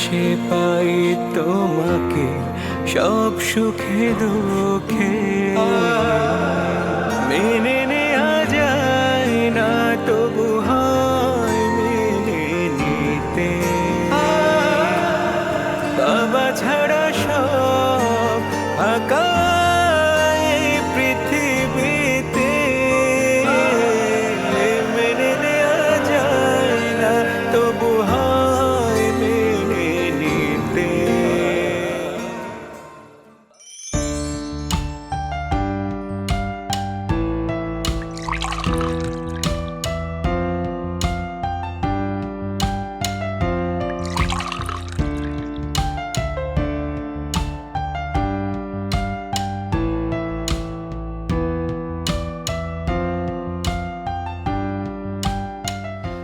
পাশে পাই তোমাকে সব সুখে দুঃখে মেনে নেওয়া যায় না তবু হয় মেনে নিতে বাবা ছাড়া সব ফাঁকা এই পৃথিবীতে মেনে নেওয়া যায় না তবু হয় মেনে নিতে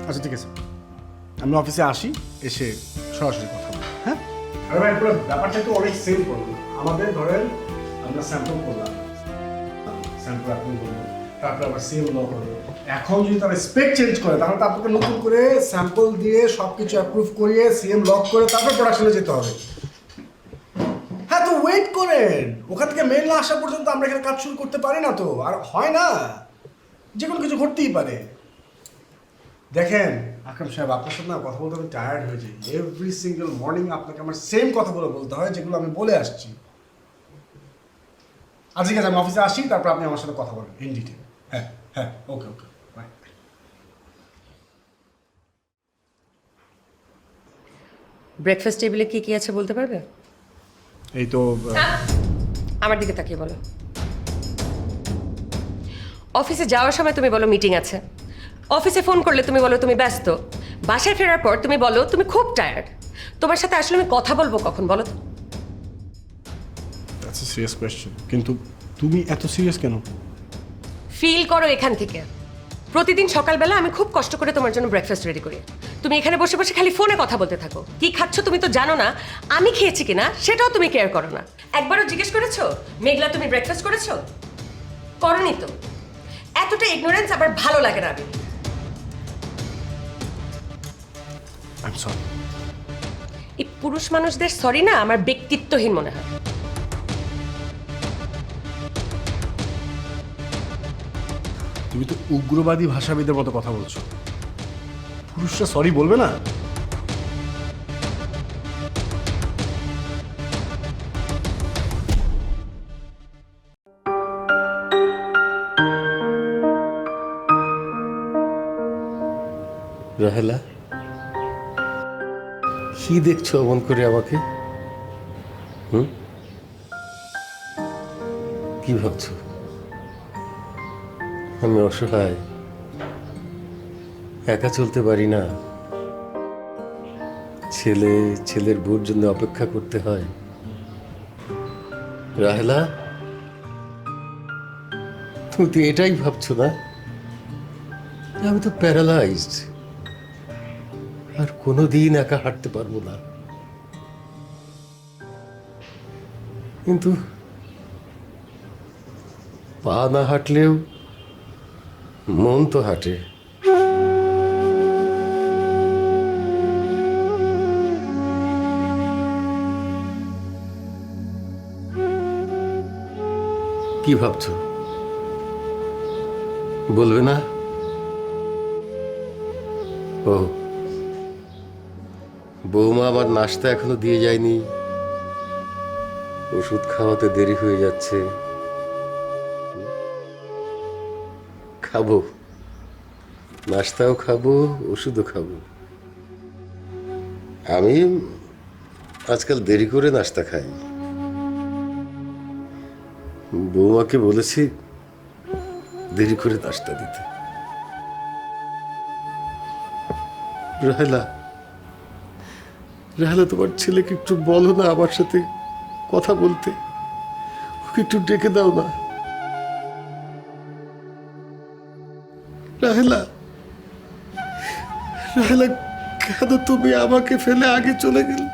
আচ্ছা ঠিক আছে, আমি অফিসে আসি, এসে সরাসরি কথা বলি। হ্যাঁ, আরে ভাই পুরো ব্যাপারটা তো অনেক সেম করবো। আমাদের ধরেন আমরা স্যাম্পল করলাম, স্যাম্পল অ্যাপ্রুভ করবো, তারপর আবার সেম ল করবো। এখন যদি তারা স্পেক চেঞ্জ করে তাহলে তো আপনাকে নতুন করে স্যাম্পল দিয়ে সব কিছু অ্যাপ্রুভ করিয়ে সিএম লক করে তারপর প্রোডাকশনে যেতে হবে। হ্যাঁ, তো ওয়েট করেন, ওখান থেকে মেল না আসা পর্যন্ত আমরা এখানে কাজ শুরু করতে পারি না। তো আর হয় না, যে কোনো কিছু ঘটতেই পারে। দেখেন আকরাম সাহেব, আপনার সাথে না কথা বলতে আমি টায়ার্ড হয়ে যাই। এভরি সিঙ্গেল মর্নিং আপনাকে আমার সেম কথাগুলো বলতে হয় যেগুলো আমি বলে আসছি। আজ ঠিক আছে, আমি অফিসে আসি, তারপর আপনি আমার সাথে কথা বলবেন ইন ডিটেল। হ্যাঁ হ্যাঁ, ওকে ওকে, বাই। ব্রেকফাস্ট টেবিলে কি কি আছে বলতে পারবে? এই তো আমার দিকে তাকিয়ে বলো। অফিসে যাওয়ার সময় তুমি বলো মিটিং আছে, অফিসে ফোন করলে তুমি বলো তুমি ব্যস্ত, বাসায় ফেরার পর তুমি বলো তুমি খুব টায়ার্ড। তোমার সাথে আসলে আমি কথা বলবো কখন বলো তো? দ্যাটস আ সিরিয়াস কোয়েশ্চেন, কিন্তু তুমি এত সিরিয়াস কেন? ফিল করো এখান থেকে। প্রতিদিন সকালবেলা আমি খুব কষ্ট করে তোমার জন্য ব্রেকফাস্ট রেডি করি, তুমি এখানে বসে বসে খালি ফোনে কথা বলতে থাকো। কি খাচ্ছ তুমি তো জানো না, আমি খেয়েছি কিনা সেটাও তুমি কেয়ার করো না। একবারও জিজ্ঞেস করেছো মেঘলা তুমি ব্রেকফাস্ট করেছো? করনি তো। এতটা ইগনোরেন্স আবার ভালো লাগে না। আমি আই এম সরি। এই পুরুষ মানুষদের সরি না আমার ব্যক্তিত্বহীন মনে হয়। তুমি তো উগ্রবাদী ভাষাবিদের মতো কথা বলছো। পুরুষরা সরি বলবে না? রাহেলা, কি দেখছো অমন করে আমাকে? কি ভাবছো? আমি অসহায়, একা চলতে পারি না, ছেলের বউর জন্য অপেক্ষা করতে হয়। রাহেলা, তুমি তো এটাই ভাবছো না? আমি তো প্যারালাইজড, আর কোনোদিন একা হাঁটতে পারবো না। কিন্তু পা না হাঁটলেও মন তো হাঁটে। কি ভাবছো? বলবে না? ও, বৌমা আমার নাস্তা এখনো দিয়ে যায়নি, ওষুধ খাওয়াতে দেরি হয়ে যাচ্ছে। খাবো, নাস্তাও খাবো, ওষুধও খাবো। আমি আজকাল দেরি করে নাস্তা খাই। বৌমাকে বলেছি দেরি করে নাস্তা দিতে। রাহেলা, তোমার ছেলেকে একটু বলো না আমার সাথে কথা বলতে, ওকে একটু ডেকে দাও না। রাহেলা, কেন তুমি আমাকে ফেলে আগে চলে গেলে?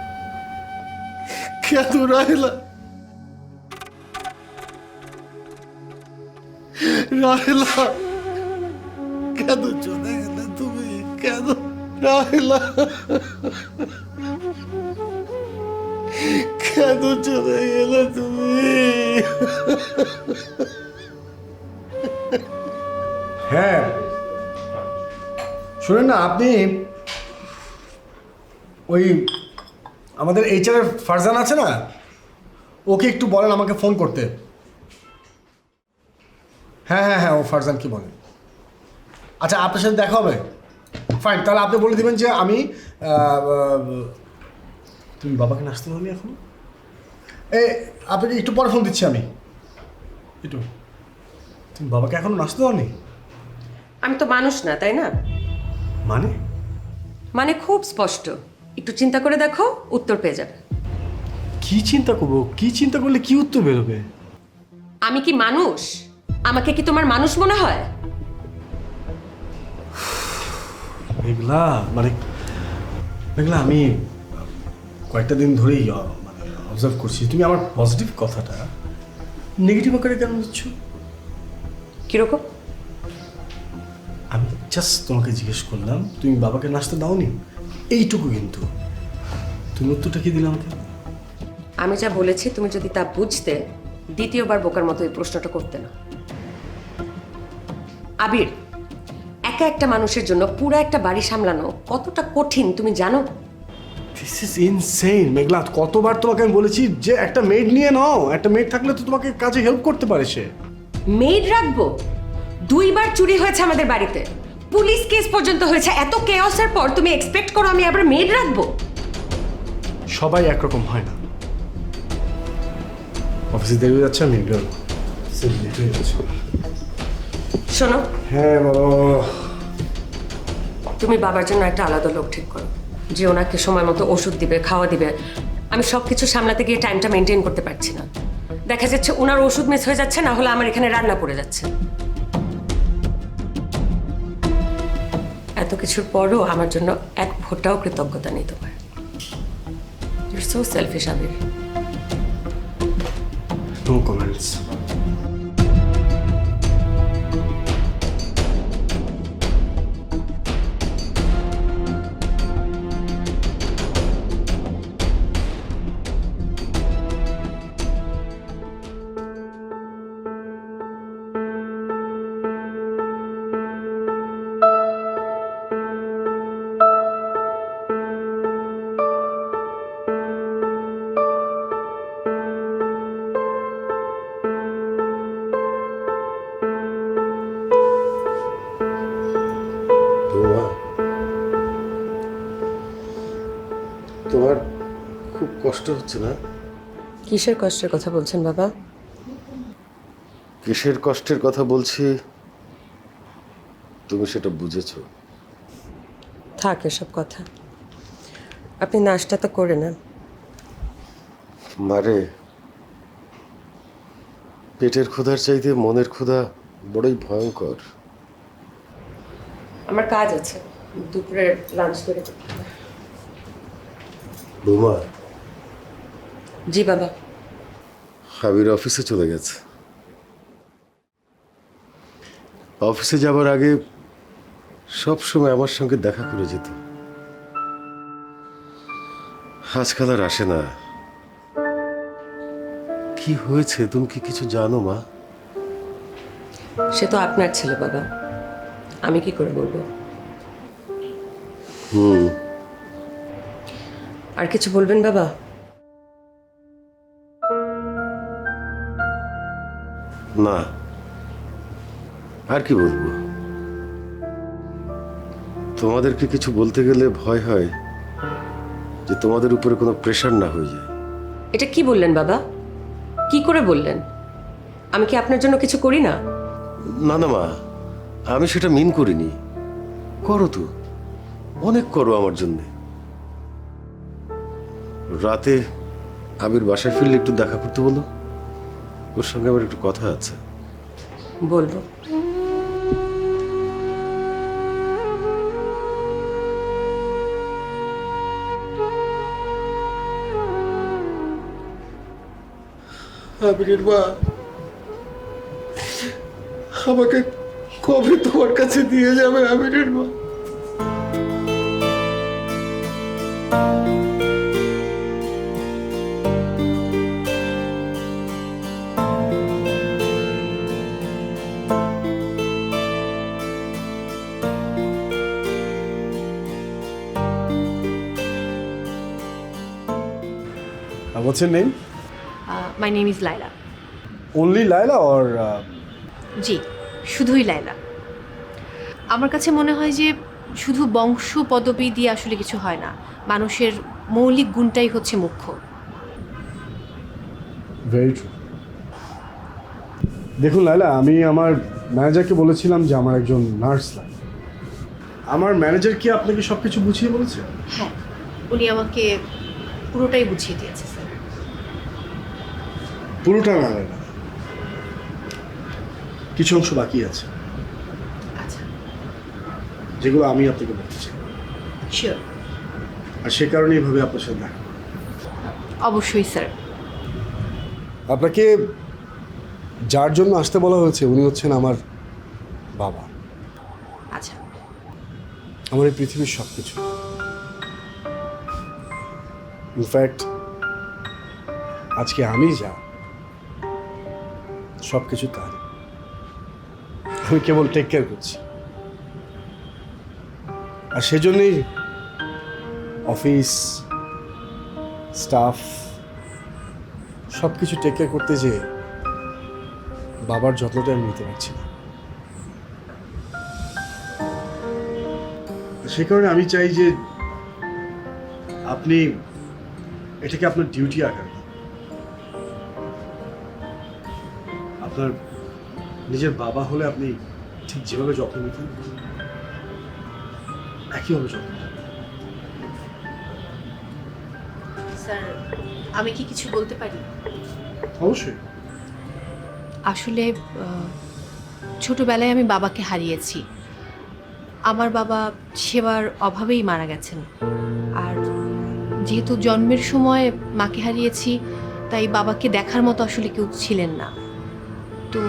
কেন রাহেলা? কেন চলে গেলে তুমি? কেন রাহেলা? কেন চলে গেলে তুমি? হ্যাঁ শুনেন না, আপনি ওই আমাদের এইচআর ফারজান আছে না, ওকে একটু বলেন আমাকে ফোন করতে। হ্যাঁ হ্যাঁ হ্যাঁ, ও ফারজান কি বলেন। আচ্ছা আপনার সাথে দেখা হবে, ফাইন। তাহলে আপনি বলে দিবেন যে আমি তুমি বাবাকে নাচতে পারলি এখন? আপনাকে একটু পরে ফোন দিচ্ছি আমি। একটু, তুমি বাবাকে এখনো নাচতে পারলি? আমি তো মানুষ না, তাই না? মানে মানে খুব স্পষ্ট, একটু চিন্তা করে দেখো, উত্তর পেয়ে যাবে। কি চিন্তা করবো? কি চিন্তা করলে কি উত্তর বেরোবে? আমি কি মানুষ? আমাকে কি তোমার মানুষ মনে হয়? মেঘলা মানে মেঘলা, আমি কয়েকটা দিন ধরেই মানে অবজার্ভ করছি তুমি আমার পজিটিভ কথাটা নেগেটিভ আকারে কেন দিচ্ছ? কিরকম? আমি জাস্ট তোমাকে জিজ্ঞেস করলাম তুমি বাবাকে নাচতে দাওনি, এইটুকু। কিন্তু তুমি উত্তরটা কি দিলে আমাকে? আমি যা বলেছি তুমি যদি তা বুঝতে, দ্বিতীয়বার বোকার মতো এই প্রশ্নটা করতে না। আবির, একা একটা মানুষের জন্য পুরো একটা বাড়ি সামলানো কতটা কঠিন তুমি জানো? দিস ইজ ইনসেইন মেঘলা। কতবার তোমাকে আমি বলেছি যে একটা মেড নিয়ে নাও, একটা মেড থাকলে তো তোমাকে কাজে হেল্প করতে পারে সে। মেড রাখবো? 2 বার চুরি হয়েছে আমাদের বাড়িতে, পুলিশ কেস পর্যন্ত হয়েছে। এত কেওসের পর তুমি এক্সপেক্ট করো আমি আবার মেড রাখবো? সবাই একরকম হয় না। অফিসে দেরি হয়ে যাচ্ছে, আমি লেট হয়ে যাচ্ছে। শোনো, হ্যাঁ বলো। তুমি বাবার জন্য একটা আলাদা লোক ঠিক করো, যে ওনাকে সময় মতো ওষুধ দিবে, খাওয়া দিবে। আমি সব কিছু সামলাতে গিয়ে টাইমটা মেনটেন করতে পারছি না। দেখা যাচ্ছে ওনার ওষুধ মিস হয়ে যাচ্ছে, না হলে আমার এখানে রান্না পড়ে যাচ্ছে। এত কিছুর পরও আমার জন্য এক ফোঁটাও কৃতজ্ঞতা নেই তোমার। Your so selfish Abir. No comments. বৌমা, তোমার খুব কষ্ট হচ্ছে না? কিসের কষ্টের কথা বলছেন বাবা? কিসের কষ্টের কথা বলছি তুমি সেটা বুঝেছো? থাক এসব কথা, আপনি নাশটা তো করে নেন। মারে, পেটের ক্ষুধার চাইতে মনের ক্ষুধা বড়ই ভয়ঙ্কর। আমার কাজ আছে, দুপুরের লাঞ্চ করে করতে হবে। বৌমা, জি বাবা। আবির অফিসে চলে গেছে। অফিসে যাবার আগে সব সময় আমার সঙ্গে দেখা করে যেত। আজকাল আর আসে না। কি হয়েছে তুমি কি কিছু জানো মা? সে তো আপনার ছেলে বাবা, আমি কি করে বলবো? আর কিছু বলবেন বাবা? না, আর কি বলবো। তোমাদেরকে কিছু বলতে গেলে ভয় হয় যে তোমাদের উপরে কোনো প্রেশার না হয়ে যায়। এটা কি বললেন বাবা? কি করে বললেন? আমি কি আপনার জন্য কিছু করি না? না না মা, আমি সেটা মিন করিনি। করো তো, অনেক করো আমার জন্যে। রাতে আবির বাসায় ফিরলে একটু দেখা করতে বলো, ওর সঙ্গে আমার একটু কথা আছে। বলবো। আবিরের মা আমাকে কবে তোমার কাছে দিয়ে যাবে? আবিরের মা, What's your name? My name is Laila. Only Laila or জি, শুধুই লাইলা। আমার কাছে মনে হয় যে শুধু বংশ পদবি দিয়ে আসলে কিছু হয় না, মানুষের মৌলিক গুণটাই হচ্ছে মুখ্য। Very true. দেখুন লাইলা, আমি আমার ম্যানেজারকে বলেছিলাম যে আমার একজন নার্স লাগে। আমার ম্যানেজার কি আপনাকে সব কিছু বুঝিয়ে বলেছে? হ্যাঁ, উনি আমাকে পুরোটাই বুঝিয়ে দিয়েছে স্যার। পুরোটা না লাইলা, কিছু অংশ বাকি আছে আচ্ছা, যেগুলো আমি আপনাকে বলতে চাই, শিওর। আর সে কারণে এইভাবে আপনার সাথে দেখা। অবশ্যই স্যার। আপনাকে যার জন্য আসতে বলা হয়েছে উনি হচ্ছেন আমার বাবা, আচ্ছা, আমার এই পৃথিবীর সব কিছু। ইনফ্যাক্ট আজকে আমি যা, সব কিছু তার। আমি কেবল টেক কেয়ার করছি, আর সেজন্যই অফিস স্টাফ সব কিছু টেক কেয়ার করতে যেয়ে বাবার যত্নটা আমি নিতে পারছি না। সে কারণে আমি চাই যে আপনি এটাকে আপনার ডিউটি আকার দিন। আপনার নিজের বাবা হলে আপনি ঠিক যেভাবে যত্ন নিতেন একইভাবে যত্ন নেন। স্যার আমি কি কিছু বলতে পারি? অবশ্যই। আসলে ছোটবেলায় আমি বাবাকে হারিয়েছি। আমার বাবা সেবার অভাবেই মারা গেছেন, আর যেহেতু জন্মের সময় মাকে হারিয়েছি তাই বাবাকে দেখার মতো আসলে কেউ ছিলেন না। তো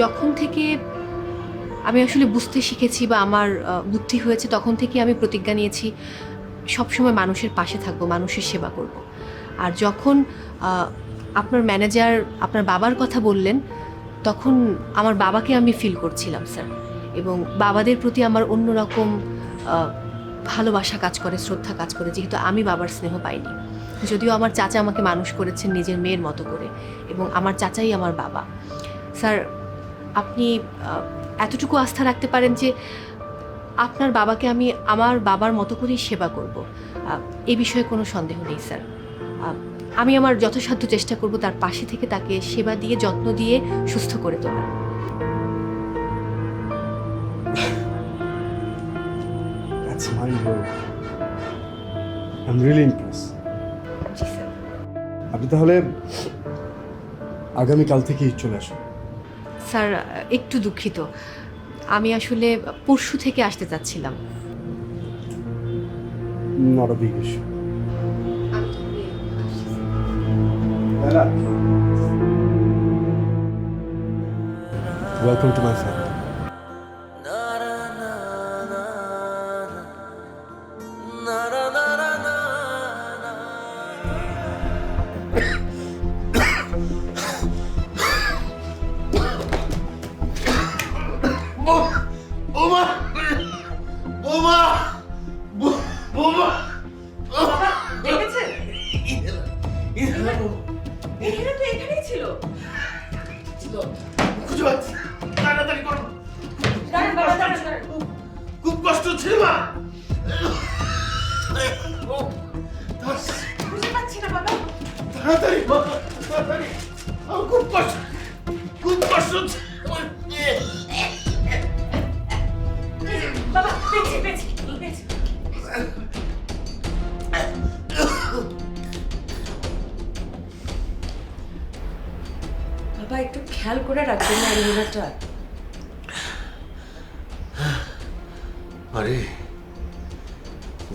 যখন থেকে আমি আসলে বুঝতে শিখেছি বা আমার বুদ্ধি হয়েছে, তখন থেকে আমি প্রতিজ্ঞা নিয়েছি সবসময় মানুষের পাশে থাকবো, মানুষের সেবা করব। আর যখন আপনার ম্যানেজার আপনার বাবার কথা বললেন, তখন আমার বাবাকে আমি ফিল করছিলাম স্যার, এবং বাবাদের প্রতি আমার অন্যরকম ভালোবাসা কাজ করে, শ্রদ্ধা কাজ করে, যেহেতু আমি বাবার স্নেহ পাইনি। যদিও আমার চাচা আমাকে মানুষ করেছেন নিজের মেয়ের মতো করে, এবং আমার চাচাই আমার বাবা। স্যার আপনি এতটুকু আস্থা রাখতে পারেন যে আপনার বাবাকে আমি আমার বাবার মতো করেই সেবা করব, এ বিষয়ে কোনো সন্দেহ নেই স্যার। আমি আমার যথাসাধ্য চেষ্টা করব তার পাশে থেকে তাকে সেবা দিয়ে, যত্ন দিয়ে সুস্থ করে তোলার। That's mind blowing. I'm really impressed. G sir. আপনি তাহলে আগামীকাল থেকেই চলে আসুন। স্যার একটু দুঃখিত, আমি আসলে পরশু থেকে আসতে চাচ্ছিলাম। Not a big issue. Welcome to my family. দেখেছেন? এখানে তো এখানেই ছিল। খুঁজে পাচ্ছি, তাড়াতাড়ি করো। দাঁড়ান বাবা, দাঁড়ান। খুব কষ্ট হচ্ছে মা। বুঝতে পারছি না বাবা। তাড়াতাড়ি মা, তাড়াতাড়ি। আমার খুব কষ্ট হচ্ছে। বাবা পেয়েছি। বাবা একটু খেয়াল করে রাখবেন না এরিয়াটা। আরে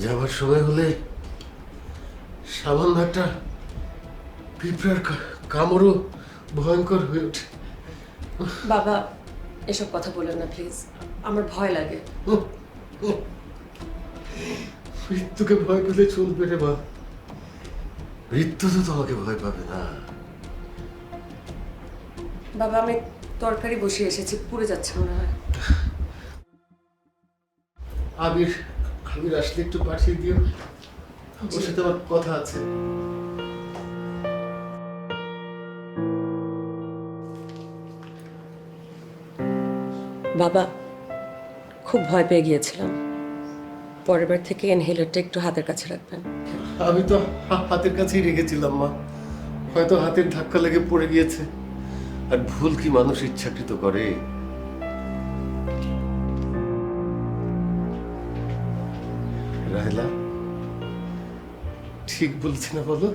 যাবার সময় হলে সামান্য একটা পিঁপড়ার কামড়ও ভয়ঙ্কর হয়ে ওঠে। বাবা এসব কথা বলেন না প্লিজ, আমার ভয় লাগে। মৃত্যুকে ভয় পেলে চলবে রে মা, মৃত্যু তো তোমাকে ভয় পাবে না। বাবা আমি তরকারি বসিয়ে এসেছি, পুড়ে যাচ্ছে মনে হয়। আবির আসলে একটু পাঠিয়ে দিও, ওর সাথে আমার কথা আছে। বাবা, খুব ভয় পেয়ে গিয়েছিলাম। পরের বার থেকে ইনহেলারটা একটু হাতের কাছে রাখবেন। আমি তো হাতের কাছেই রেখেছিলাম মা, হয়তো হাতের ধাক্কা লেগে পড়ে গিয়েছে। আর ভুল কি মানুষ ইচ্ছাকৃত করে? রাহেলা ঠিক বলছি না বলো?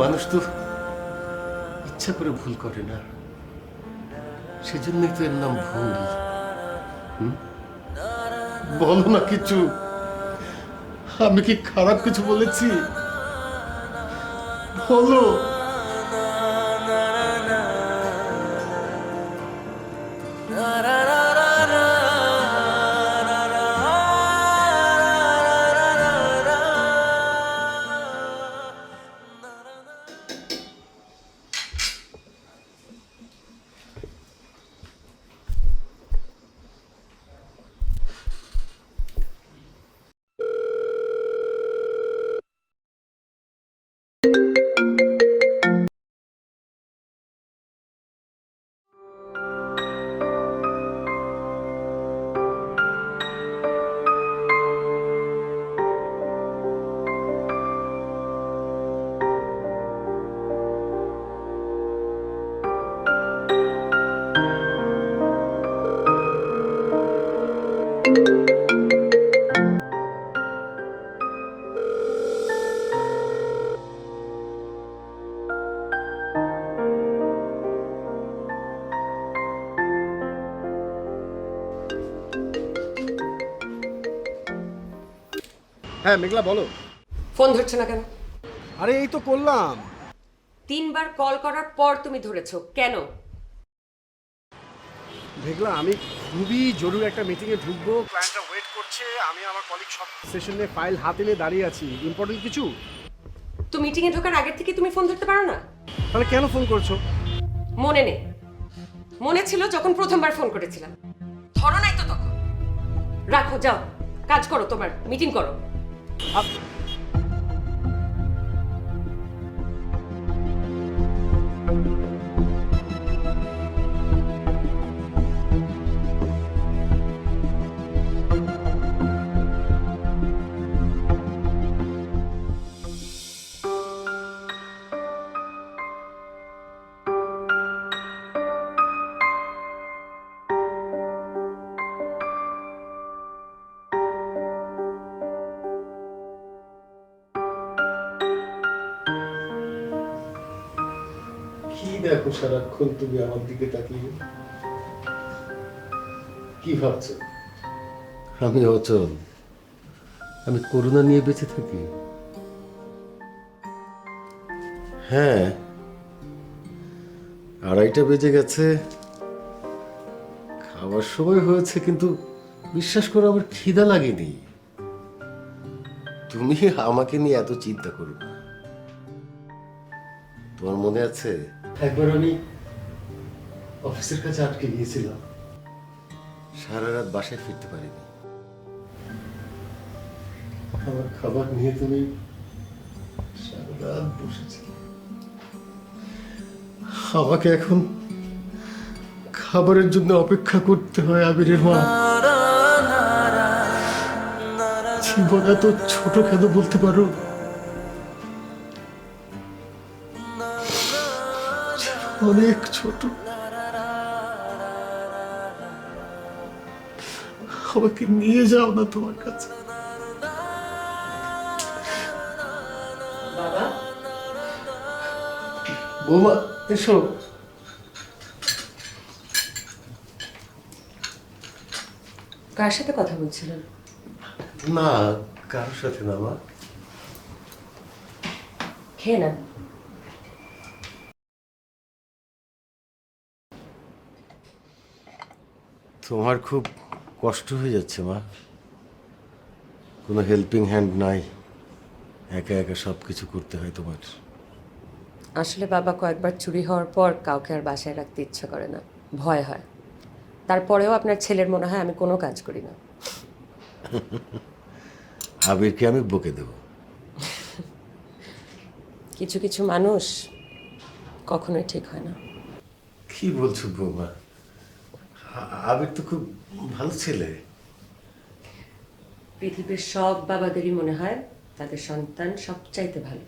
মানুষ তো ইচ্ছা করে ভুল করে না, সেজন্যই তো এর নাম ভুল। বলো না কিছু, আমি কি খারাপ কিছু বলেছি? বলো। হ্যাঁ মেঘলা বলো। ফোন ধরছে না কেন? আরে এই তো করলাম। 3 বার কল করার পর তুমি ধরেছো কেন? মেঘলা আমি খুবই জরুরি একটা মিটিংয়ে ঢুকবো, ক্লায়েন্টরা ওয়েট করছে, আমি আমার কলিগ সব সেশনে ফাইল হাতে নিয়ে দাঁড়িয়ে আছি। ইম্পর্টেন্ট কিছু? তো মিটিংয়ে ঢোকার আগের থেকে তুমি ফোন ধরতে পারো না? তাহলে কেন ফোন করছো? মনে নেই? মনে ছিল যখন প্রথমবার ফোন করেছিলাম। ধরো নাই তো তখন। রাখো, যাও কাজ করো, তোমার মিটিং করো। কি দেখো সারাক্ষণ তুমি আমার দিকে তাকিয়ে? কি ভাবছো আমি অচল? আমি করোনা নিয়ে বেঁচে থাকি? হ্যাঁ, 2:30 বেজে গেছে, খাবার সময় হয়েছে, কিন্তু বিশ্বাস করো আমার খিদা লাগেনি। তুমি আমাকে নিয়ে এত চিন্তা করো না। তোমার মনে আছে একবার আমি অফিসের কাছে আটকে গিয়েছিলাম, সারা রাত বাসায় ফিরতে পারিনি। আমার খাবার নিয়ে তুমি সারা রাত বসেছিলে। আমাকে এখন খাবারের জন্য অপেক্ষা করতে হয়। আবিরের মা, জীবন এত ছোট কেন বলতে পারো? অনেক ছোট। আমাকে নিয়ে যাও না তোমার কাছে। বাবা, বৌমা এসো। কার সাথে কথা বলছিলেন? না, কারোর সাথে না মা। খেয়ে নেন। তোমার খুব কষ্ট হয়ে যাচ্ছে মা, কোনো হেল্পিং হ্যান্ড নাই, একা একা সব কিছু করতে হয় তোমার। আসলে বাবা, কয়েকবার চুরি হওয়ার পর কাউকে আর বাসায় রাখতে ইচ্ছা করে না, ভয় হয়। তারপরেও আপনার ছেলের মনে হয় আমি কোনো কাজ করি না। আবিরকে আমি বকে দেব। কিছু কিছু মানুষ কখনোই ঠিক হয় না। কি বলছো বৌমা? আবির তো খুব ভালো ছেলে। পৃথিবীর সব বাবাদেরই মনে হয় তাদের সন্তান সবচাইতে ভালো।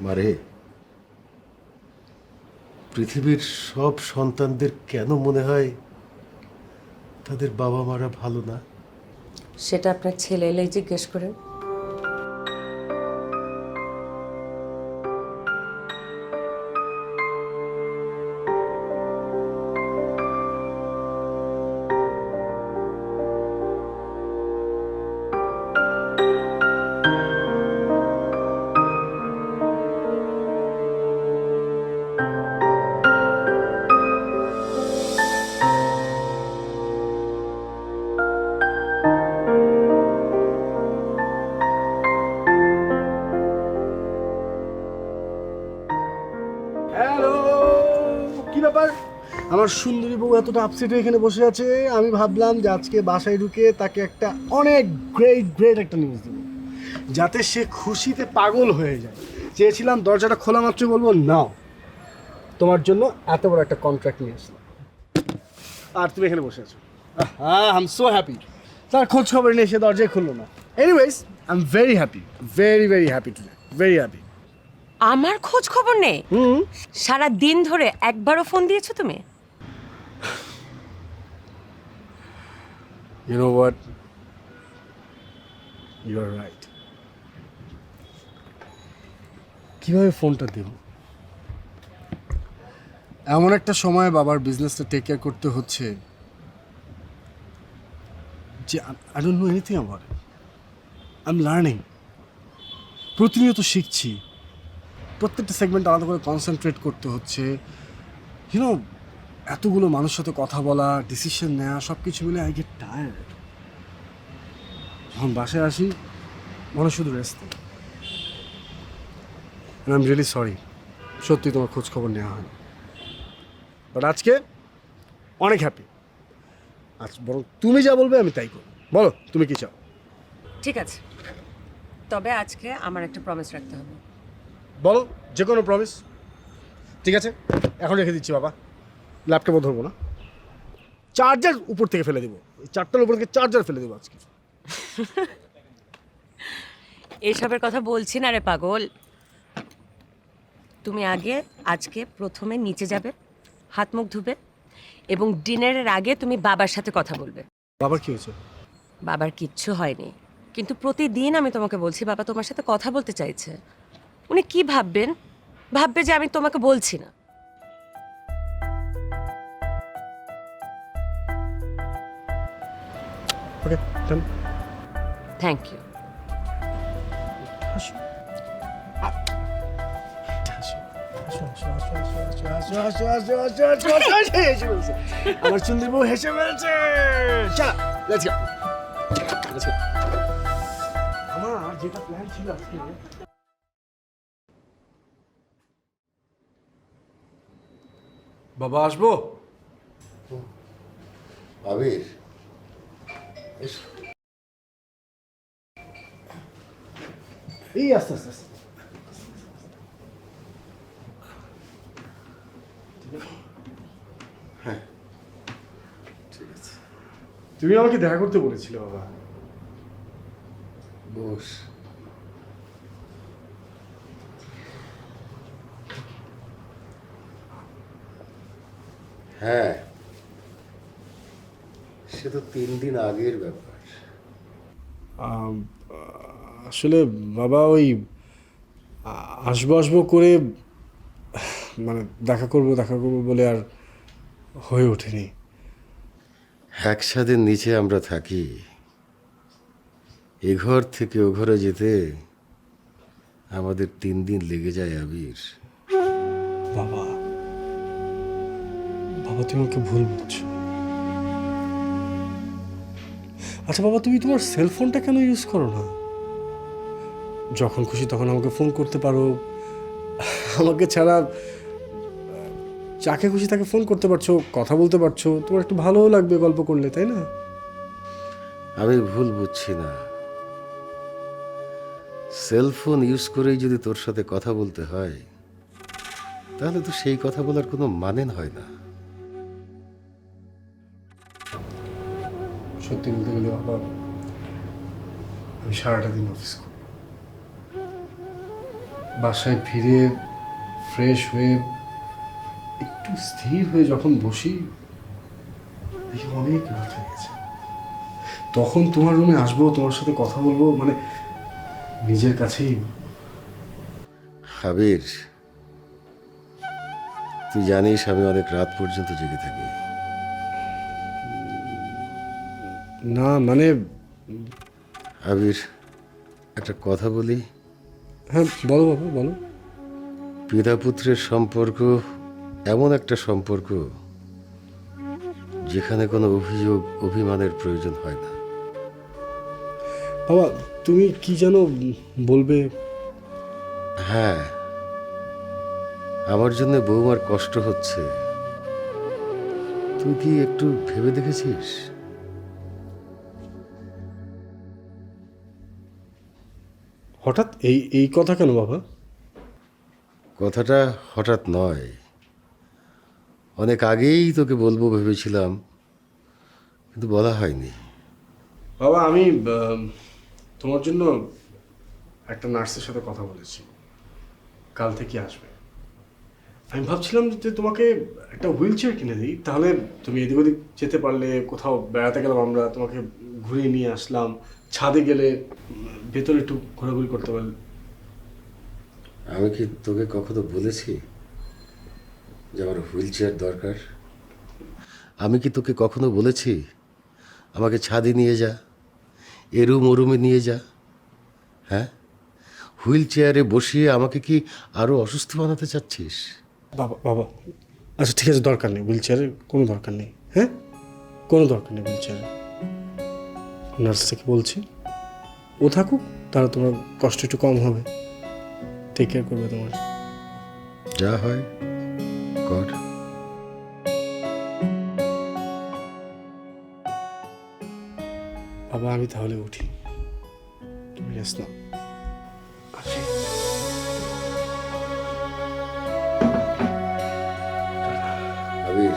মারে, পৃথিবীর সব সন্তানদের কেন মনে হয় তাদের বাবা মারা ভালো না? সেটা আপনার ছেলে এলেই জিজ্ঞেস করেন। হ্যালো, কি ব্যাপার? আমার সুন্দরী বউ এতটা আপসেট হয়ে এখানে বসে আছে। আমি ভাবলাম যে আজকে বাসায় ঢুকে তাকে একটা অনেক গ্রেট একটা নিউজ দেবো, যাতে সে খুশিতে পাগল হয়ে যায়। চেয়েছিলাম দরজাটা খোলা মাত্র বলবো নাও, তোমার জন্য এত বড় একটা কন্ট্রাক্ট নিয়ে আসলাম, আর তুমি এখানে বসে আছো। হ্যাঁ, আই এম সো হ্যাপি। তার খোঁজ খবর নিয়ে সে দরজায় খুললো না। Anyways, I am very happy, very happy today, very happy. আমার খোঁজ খবর নেই? সারা দিন ধরে একবারও ফোন দিয়েছো তুমি? You know what? You are right. কিভাবে ফোনটা দেব? এমন একটা সময় বাবার বিজনেসটা টেক কেয়ার করতে হচ্ছে যে I don't know anything about it. I am learning, প্রতিনিয়ত শিখছি। প্রত্যেকটা সেগমেন্ট আলাদা করে কনসেন্ট্রেট করতে হচ্ছে। ইউনো, এতগুলো মানুষের সাথে কথা বলা, ডিসিশন নেওয়া, সব কিছু মিলে আই গেট টায়ার্ড। যখন বাসায় আসি মনে শুধু রেস্ট নেই। আই এম রিয়েলি সরি, সত্যি তোমার খোঁজ খবর নেওয়া হয়নি। বাট আজকে অনেক হ্যাপি। আজ বরং তুমি যা বলবে আমি তাই করব। বলো তুমি কি চাও? ঠিক আছে, তবে আজকে আমার একটা প্রমিস রাখতে হবে। বলো, যে কোনো প্রমিস। ঠিক আছে, এখন রেখে দিচ্ছি বাবা, ল্যাপটপও ধরবো না। চার্জার উপর থেকে ফেলে দেবো, চারটার উপর থেকে চার্জার ফেলে দেবো আজকে। এইসবের কথা বলছি না রে পাগল। তুমি আজকে প্রথমে নিচে যাবে, হাত মুখ ধুবে, এবং ডিনারের আগে তুমি বাবার সাথে কথা বলবে। বাবার কি হয়েছে? বাবার কিচ্ছু হয়নি, কিন্তু প্রতিদিন আমি তোমাকে বলছি বাবা তোমার সাথে কথা বলতে চাইছে। উনি কি ভাববেন? ভাববে যে আমি তোমাকে বলছি না। Okay, done. Thank you. হাসো। আমার সুন্দর বউ হেসে ফেলছে। চলো, লেটস গো। আমার যেটা প্ল্যান ছিল আজকে, বাবা আসবো। আবির, এসো। এই আস্তে আস্তে আস্তে। হ্যাঁ, ঠিক আছে, তুমি আমাকে দেখা করতে বলেছিলে বাবা। বস। হ্যাঁ, সে তো 3 দিন আগের ব্যাপার। আসলে বাবা ওই আসবো করে মানে দেখা করবো বলে আর হয়ে ওঠেনি। এক ছাদের নিচে আমরা থাকি, এ ঘর থেকে ও ঘরে যেতে আমাদের 3 দিন লেগে যায় আবির। বাবা তুমি আমাকে ভুল বুঝছো। আচ্ছা বাবা, তুমি তোমার সেলফোনটা কেন ইউজ করো না? যখন খুশি তখন আমাকে ফোন করতে পারো। আমাকে ছাড়া যাকে খুশি তাকে ফোন করতে পারছো, কথা বলতে পারছো। তোমার একটু ভালোও লাগবে গল্প করলে, তাই না? আমি ভুল বুঝছি না, সেলফোন ইউজ করেই যদি তোর সাথে কথা বলতে হয়, তাহলে তো সেই কথা বলার কোনো মানে হয় না। সত্যি বলতে গেলে বাবা, আমি সারাটা দিন অফিস করি, বাসায় ফিরে ফ্রেশ হয়ে একটু স্থির হয়ে যখন বসি, দেখি অনেক রাত হয়ে গেছে। তখন তোমার রুমে আসবো, তোমার সাথে কথা বলবো, মানে নিজের কাছেই। আবির, তুই জানিস আমি অনেক রাত পর্যন্ত জেগে থাকি। না মানে, আবির, একটা কথা বলি। হ্যাঁ বলো বাবা, বলো। পিতা পুত্রের সম্পর্ক এমন একটা সম্পর্ক যেখানে কোনো অভিযোগ অভিমানের প্রয়োজন হয় না। বাবা তুমি কি যেন বলবে? হ্যাঁ, আমার জন্য বৌমার কষ্ট হচ্ছে, তুই কি একটু ভেবে দেখেছিস? হঠাৎ এই এই কথা কেন বাবা? কথাটা হঠাৎ নয়, অনেক আগেই তোকে বলবো ভেবেছিলাম, কিন্তু বলা হয়নি। বাবা আমি তোমার জন্য একটা নার্সের সাথে কথা বলেছি, কাল থেকে আসবে। আমি ভাবছিলাম যে তোমাকে একটা হুইল চেয়ার কিনে দিই, তাহলে তুমি এদিক ওদিক যেতে পারলে, কোথাও বেড়াতে গেলাম আমরা, তোমাকে ঘুরিয়ে নিয়ে আসলাম, ছাদে গেলে ভেতরে একটু ঘোরাঘুরি করতে পারলে। আমি কি তোকে কখনো বলেছি যে আমার হুইল চেয়ার দরকার? আমি কি তোকে কখনো বলেছি আমাকে ছাদে নিয়ে যা, এরুম ওরুমে নিয়ে যা? হ্যাঁ, হুইল চেয়ারে বসিয়ে আমাকে কি আরো অসুস্থ বানাতে চাচ্ছিস? বাবা বাবা আচ্ছা ঠিক আছে, দরকার নেই হুইল চেয়ারের, কোনো দরকার নেই। হ্যাঁ, কোনো দরকার নেই হুইল চেয়ারের। নার্স থেকে বলছি ও থাকুক, তাহলে তোমার কষ্ট একটু কম হবে, টেক কেয়ার করবে তোমার। যা হয় কর। বাবা আমি তাহলে উঠি, তুমি রেস্ট নাও। আসি। আবির,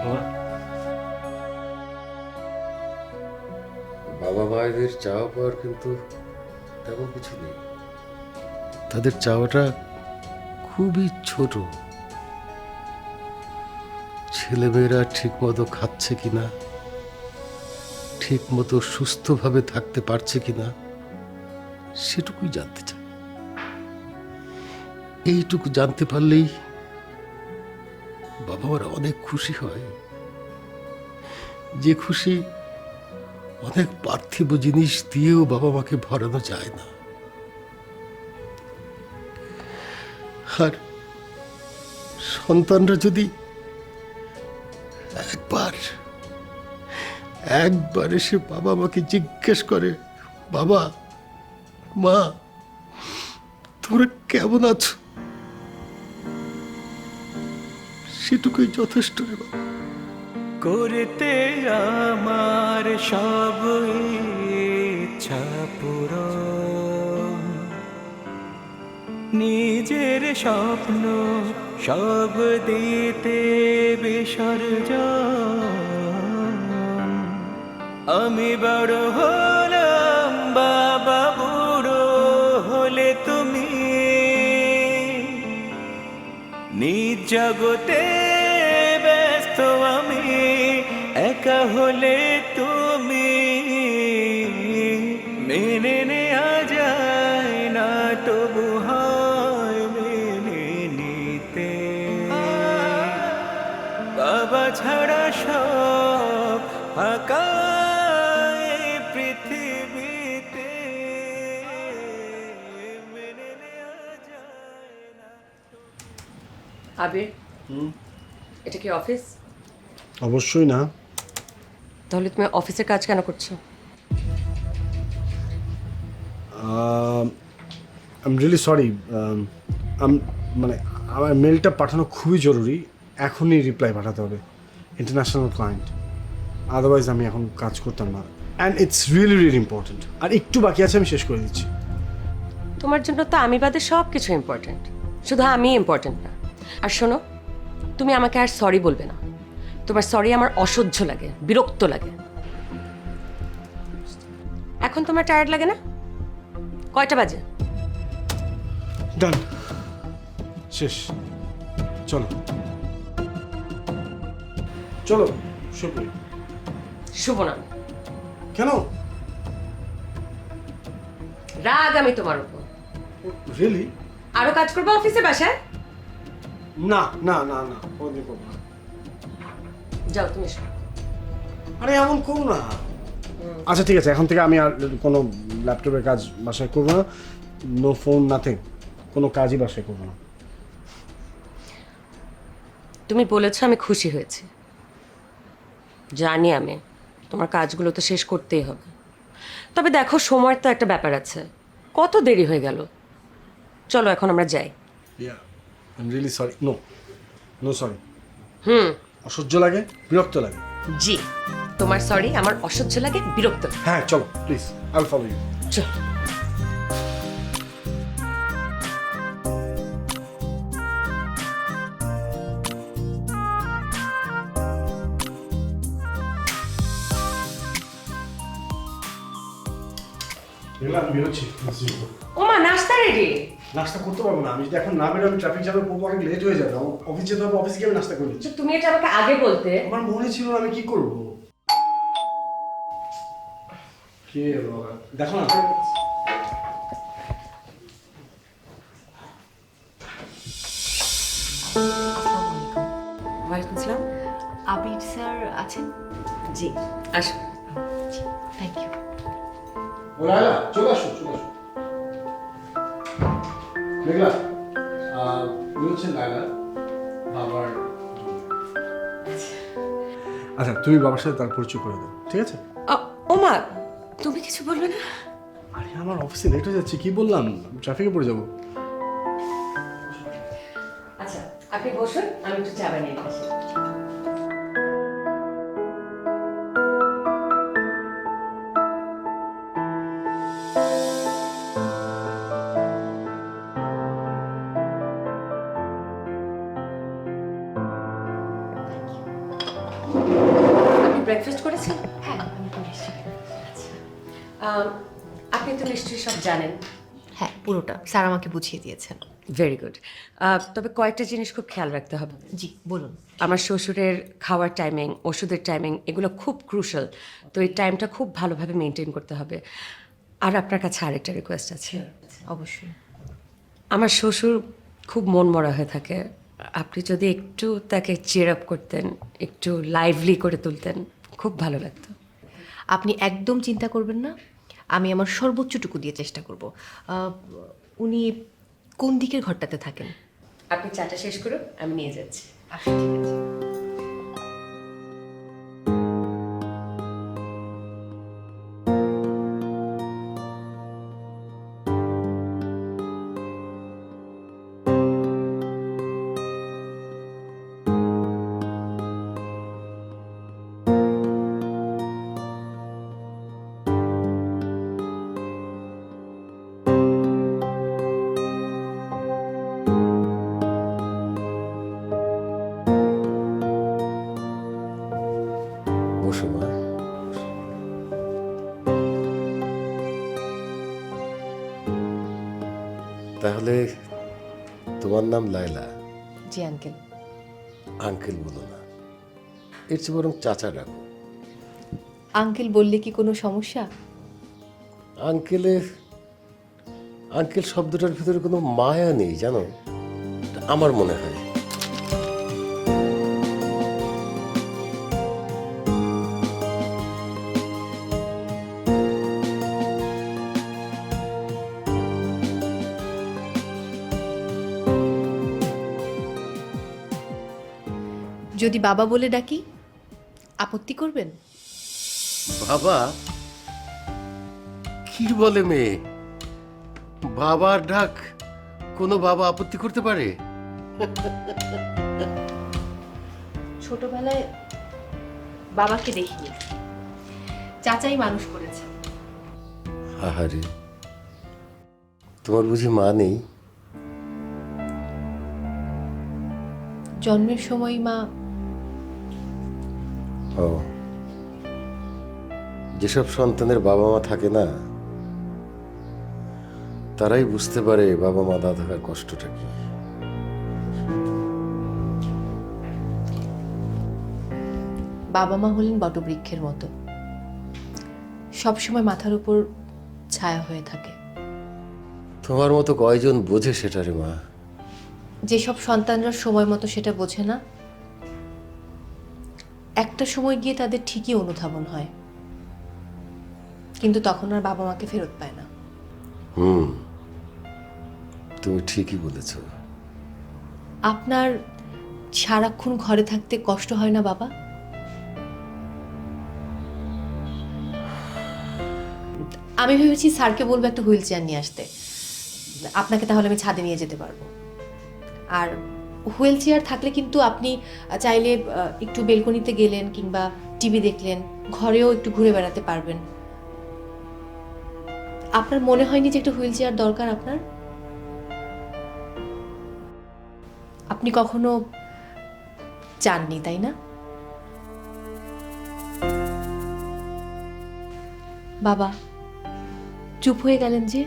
বাবা বাবা মায়েদের চাওয়া পাওয়ার কিন্তু তেমন কিছু নেই। তাদের চাওয়াটা খুবই ছোট। ছেলেমেয়েরা ঠিক মতো খাচ্ছে কিনা, ঠিক মতো সুস্থভাবে থাকতে পারছে কিনা, সেটুকুই জানতে চায়। এইটুকু জানতে পারলেই বাবা মারা অনেক খুশি হয়, যে খুশি অনেক পার্থিব জিনিস দিয়েও বাবা মাকে ভরানো যায় না। আর সন্তানরা যদি একবার এসে বাবা মাকে জিজ্ঞেস করে, বাবা মা তোমরা কেমন আছো, সেটুকুই যথেষ্ট রে বাবা। করতে আমার সব ইচ্ছা পূরণ, নিজের স্বপ্ন সব দিতে বিসর্জন। আমি বড় হলাম বাবা, বুড়ো হলে তুমি, নিজ জগতে ব্যস্ত আমি, একা হলে তুমি। মেনে নেওয়া যায় না, তবু হয় মেনে নিতে। বাবা ছাড়া সব ফাঁকা এই পৃথিবীতে, মেনে নেওয়া যায় না। আবির, এটা কি অফিস? অবশ্যই না। তাহলে তুমি অফিসের কাজ কেন করছো? আই এম রিয়েলি সরি, মানে আমার মেলটা পাঠানো খুবই জরুরি, এখনই রিপ্লাই পাঠাতে হবে, ইন্টারন্যাশনাল ক্লায়েন্ট, আদারওয়াইজ আমি এখন কাজ করতাম না। And it's really really important. আর একটু বাকি আছে, আমি শেষ করে দিচ্ছি। তোমার জন্য তো আমি বাদে সব কিছু ইম্পর্ট্যান্ট, শুধু আমি ইম্পর্ট্যান্ট না। আর শোনো, তুমি আমাকে আর সরি বলবে না। তোমার সরি আমার অসহ্য লাগে, বিরক্ত লাগে। এখন তোমার টায়ার্ড লাগে না? কয়টা বাজে? ডান, শেষ। চলো চলো শুভ। শুভ না, কেন? রাগ আমি তোমার উপর। রিয়েলি? আরো কাজ করবো অফিসে, বাসায়? না না না না, কোনদিন করবো না। যাও তুমি শো। আরে এমন করো না। আচ্ছা ঠিক আছে, এখন থেকে আমি আর কোনো ল্যাপটপের কাজ বাসায় করবো না। নো ফোন, নাথিং, কোনো কাজই বাসায় করবো না। তুমি বলেছো, আমি খুশি হয়েছি। জানি আমি তোমার কাজগুলো তো শেষ করতেই হবে, তবে দেখো সময়ের তো একটা ব্যাপার আছে। কত দেরি হয়ে গেল। চলো এখন আমরা যাই। Yeah, I am really sorry. No no sorry. Hmm, অসহ্য লাগে, বিরক্ত লাগে। জি, তোমার সরি আমার অসহ্য লাগে, বিরক্ত লাগে। হ্যাঁ চলো please, I will follow you. চলো। এগুলো আমি বেরোচ্ছি। ওমা, নাস্তা রেডি? নাস্তা করতে পারবো না, আমি যদি এখন না বেরো আমি ট্রাফিক জ্যামে পড়বো, অনেক লেট হয়ে যাবে। আমার অফিস যেতে হবে, অফিসে গিয়ে আমি নাস্তা করে নিচ্ছি। তুমি এটা আমাকে আগে বলতে। আমার মনে ছিল না, আমি কি করবো। কে বাবা, দেখো না। ওয়ালাইকুম আসসালাম। আবির স্যার আছেন? জি, আসো। Thank you. ও লায়লা, চলে আসো চলে আসো। মেঘলা, উনি হচ্ছেন লায়লা, বাবার। আচ্ছা তুমি বাবার সাথে তার পরিচয় করে দাও, ঠিক আছে? ওমা, তুমি কিছু বলবে না? আরে আমার অফিসে লেট হয়ে যাচ্ছে, কি বললাম, ট্রাফিকে পড়ে যাবো। আচ্ছা, আপনি বসুন, আমি একটু চা বানিয়ে নিয়ে আসি। আপনি ব্রেকফাস্ট করেছেন? হ্যাঁ, আমি করেছি। আপনি তো নিশ্চয়ই সব জানেন। হ্যাঁ, পুরোটা স্যার আমাকে বুঝিয়ে দিয়েছেন। Very good. তবে কয়েকটা জিনিস খুব খেয়াল রাখতে হবে। জি বলুন। আমার শ্বশুরের খাওয়ার টাইমিং, ওষুধের টাইমিং, এগুলো খুব ক্রুশাল। তো এই টাইমটা খুব ভালোভাবে মেনটেন করতে হবে। আর আপনার কাছে আরেকটা রিকোয়েস্ট আছে। অবশ্যই। আমার শ্বশুর খুব মন মরা হয়ে থাকে। আপনি যদি একটু তাকে চিয়ার আপ করতেন, একটু লাইভলি করে তুলতেন, খুব ভালো লাগতো। আপনি একদম চিন্তা করবেন না, আমি আমার সর্বোচ্চটুকু দিয়ে চেষ্টা করব। উনি কোন দিকের ঘরটাতে থাকেন? আপনি চাটা শেষ করুন, আমি নিয়ে যাচ্ছি। আচ্ছা ঠিক আছে। বসো মা। তাহলে তোমার নাম লায়লা? জি আঙ্কেল। আঙ্কেল বলো না, এর চেয়ে বরং চাচা ডাকো। আঙ্কেল বললে কি কোনো সমস্যা? আঙ্কেল শব্দটার ভিতরে কোনো মায়া নেই জানো, আমার মনে হয়। যদি বাবা বলে ডাকি আপত্তি করবেন? বাবা? কি বলে মেয়ে? বাবার ডাক কোনো বাবা আপত্তি করতে পারে? ছোটবেলায় বাবাকে দেখিনি, চাচাই মানুষ করেছে। আহারে, তোমার বুঝি মা নেই? জন্মের সময় মা ও, যেসব সন্তানের বাবা মা থাকে না, তারাই বুঝতে পারে বাবা মা না থাকার কষ্টটা কি। বাবা মা হলেন বটবৃক্ষের মতো, সবসময় মাথার উপর ছায়া হয়ে থাকে। তোমার মতো কয়জন বোঝে সেটা রে মা? যেসব সন্তানরা সময় মতো সেটা বোঝে না, একটা সময় গিয়ে তাদের ঠিকই অনুধাবন হয়, কিন্তু তখন আর বাবা মাকে ফেরত পায় না। তুমি ঠিকই বলেছ। আপনার সারাক্ষণ ঘরে থাকতে কষ্ট হয় না বাবা? আমি ভেবেছি স্যারকে বলবো একটা হুইল চেয়ার নিয়ে আসতে, আপনাকে তাহলে আমি ছাদে নিয়ে যেতে পারবো। আর হুইল চেয়ার থাকলে কিন্তু আপনি চাইলে একটু বেলকনিতে গেলেন কিংবা টিভি দেখলেন, ঘরেও একটু ঘুরে বেড়াতে পারবেন। আপনার মনে হয়নি যে একটা হুইল চেয়ার দরকার আপনার? আপনি কখনো চাননি, তাই না বাবা? চুপ হয়ে গেলেন যে?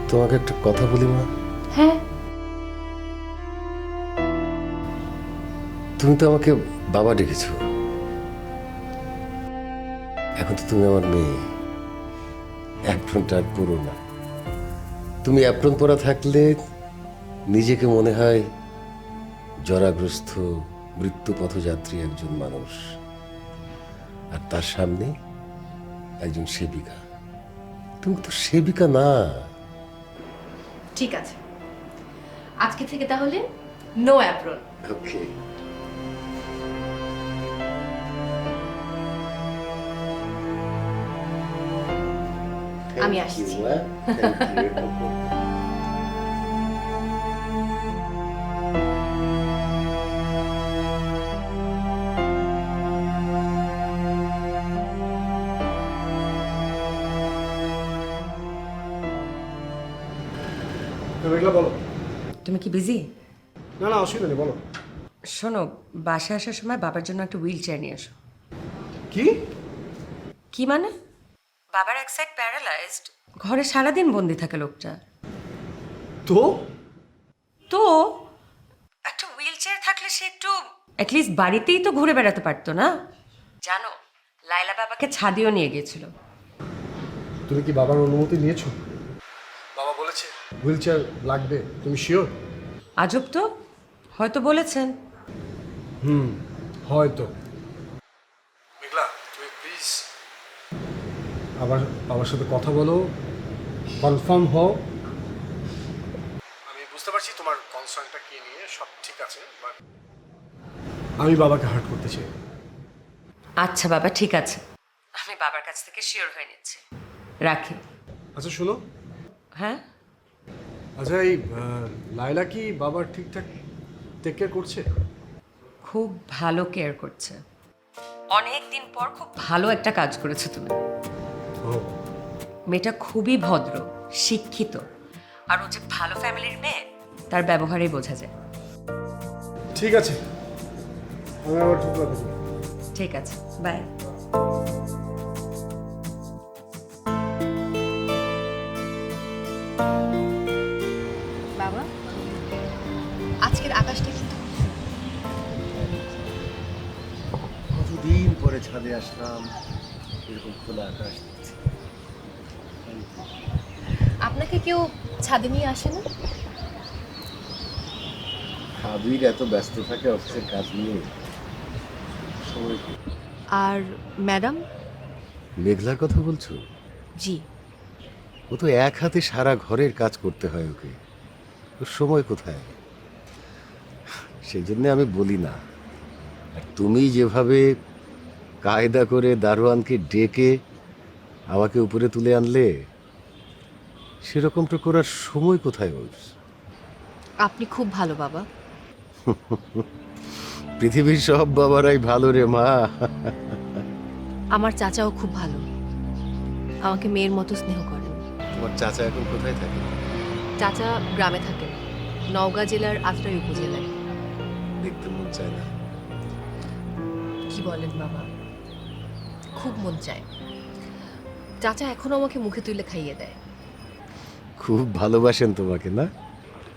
তোমাকে একটা কথা বলি মা। হ্যাঁ, তুমি তো আমাকে বাবা ডেকেছ, এখন তো তুমি আমার মেয়ে। অ্যাপ্রনটা আর পরো না। তুমি অ্যাপ্রন পরা থাকলে নিজেকে মনে হয় জরাগ্রস্ত মৃত্যু পথযাত্রী একজন মানুষ, আর তার সামনে একজন সেবিকা। তুমি তো সেবিকা না। ঠিক আছে, আজকে থেকে তাহলে নো অ্যাপ্রন। ওকে। আমি আসছি। মেঘলা বলো। তুমি কি বিজি? না না, অসুবিধা নেই, বলো। শোনো, বাসায় আসার সময় বাবার জন্য একটা হুইল চেয়ার নিয়ে এসো। কি? কি মানে? বাবার এক সাইড প্যারালাইজড, ঘরে সারাদিন বন্দি থাকে লোকটা। তো তো একটা হুইল চেয়ার থাকলে সে একটু অ্যাটলিস্ট বাড়িতেই তো ঘুরে বেড়াতে পারতো না? জানো, লায়লা বাবাকে ছাদেও নিয়ে গিয়েছিল। তুমি কি বাবার অনুমতি নিয়েছো? বাবা বলেছে হুইল চেয়ার লাগবে, তুমি শিওর? আজব তো, হয়তো বলেছেন। হয়তো। মেঘলা, তুমি প্লিজ আবার বাবার সাথে কথা বলো, কনফার্ম হও। আমি বুঝতে পারছি তোমার কনসার্নটা কি নিয়ে, সব ঠিক আছে, বাট আমি বাবাকে হার্ট করতে চাই। আচ্ছা বাবা, ঠিক আছে, আমি বাবার কাছ থেকে শিওর হয়ে নিচ্ছি। রাখি। আচ্ছা শোনো, হ্যাঁ, আচ্ছা এই লায়লা কি বাবার ঠিকঠাক টেক কেয়ার করছে? খুব ভালো কেয়ার করছে। অনেক দিন পর খুব ভালো একটা কাজ করেছো তুমি। ও মেয়েটা খুবই ভদ্র, শিক্ষিত, আর ও যে ভালো ফ্যামিলির মেয়ে তার ব্যবহারেই বোঝা যায়। ঠিক আছে, আমি আবার ঢুকলাম। ঠিক আছে, বাই। বাবা, আজকের আকাশটা কিন্তু কতদিন পরে ছাদে আসলাম, এরকম খোলা আকাশ দেখছি। আপনাকে কেউ ছাদে নিয়ে আসে না? আবির এত ব্যস্ত থাকে অফিসের কাজ নিয়ে, সময় কই? আর ম্যাডাম? মেঘলার কথা বলছো? জি। ও তো এক হাতে সারা ঘরের কাজ করতে হয় ওকে, ওর সময় কোথায়? সেই জন্যে আমি বলি না। আর তুমি যেভাবে কায়দা করে দারোয়ানকে ডেকে আমাকে উপরে তুলে আনলে, সেরকমটা করার সময় কোথায় ওর? আপনি খুব ভালো বাবা। পৃথিবীর সব বাবারাই ভালো রে মা। আমার চাচাও খুব ভালো, আমাকে মেয়ের মতো স্নেহ করেন। তোমার চাচা এখন কোথায় থাকে? চাচা গ্রামে থাকেন, নওগাঁ জেলার আত্রাই উপজেলায়। দেখতে মন চায় না। কি বলেন বাবা, খুব মন চায়। চাচা এখনো আমাকে মুখে তুলে খাইয়ে দেয়। খুব ভালোবাসেন তোমাকে না?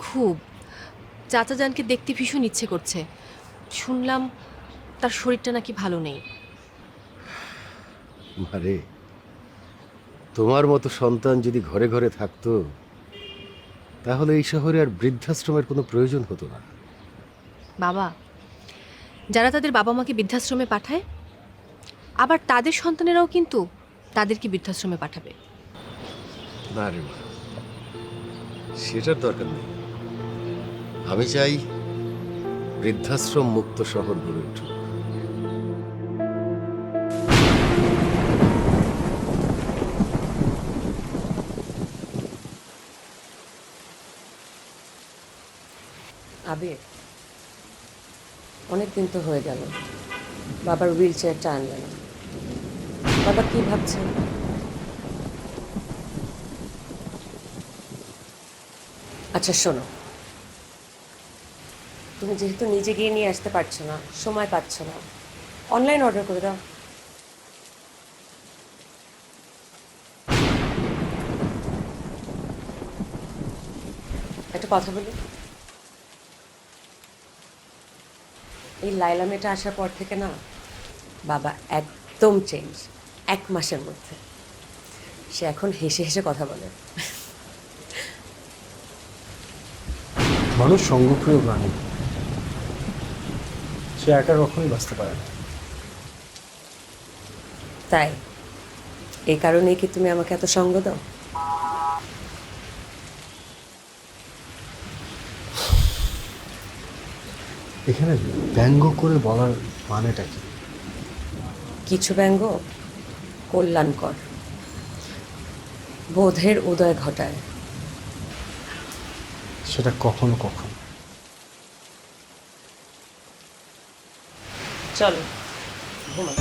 খুব। চাচা জানকে দেখতে ভীষণ ইচ্ছে করছে, শুনলাম তার শরীরটা নাকি ভালো নেই। মারে, তোমার মতো সন্তান যদি ঘরে ঘরে থাকতো তাহলে এই শহরে আর বৃদ্ধাশ্রমের কোনো প্রয়োজন হতো না। বাবা, যারা তাদের বাবা মাকে বৃদ্ধাশ্রমে পাঠায়, আবার তাদের সন্তানেরাও কিন্তু তাদেরকে বৃদ্ধাশ্রমে পাঠাবে। না রে মা, সেটার দরকার নেই। আমি চাই বৃদ্ধাশ্রম মুক্ত শহর গড়ে উঠুক। আবির, অনেক দিন তো হয়ে গেল বাবার হুইল চেয়ারটা আনলেন। বাবা কি ভাবছেন? আচ্ছা শোনো, তুমি যেহেতু নিজে গিয়ে নিয়ে আসতে পারছো না, সময় পাচ্ছ না, অনলাইন অর্ডার করে দাও। একটা কথা বলি, এই লাইলা মেয়েটা আসার পর থেকে না বাবা একদম চেঞ্জ। 1 মাসের মধ্যে সে এখন হেসে হেসে কথা বলে। মানুষ সঙ্গপ্রিয় প্রাণী, সে একা কখনোই বাঁচতে পারে না। তাই এই কারণেই কি তুমি আমাকে এত সঙ্গ দাও? এখানে ব্যঙ্গ করে বলার মানেটা কি? কিছু ব্যঙ্গ কল্যাণকর, বোধের উদয় ঘটায়। সেটা কখনো কখনো। চলো ঘুমাই।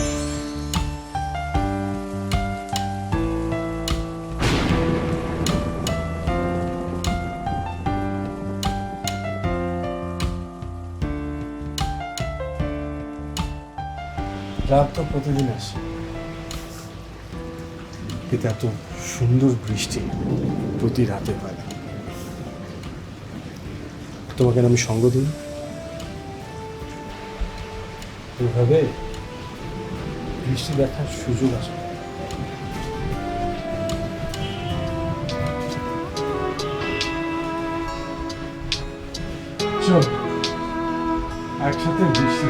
রাত তো প্রতিদিন আসে, কিন্তু এত সুন্দর বৃষ্টি প্রতি রাতে হয় না। তোমাকে আমি সঙ্গ দিই, এভাবে বৃষ্টি দেখার সুযোগ আসে। চল একসাথে বৃষ্টি।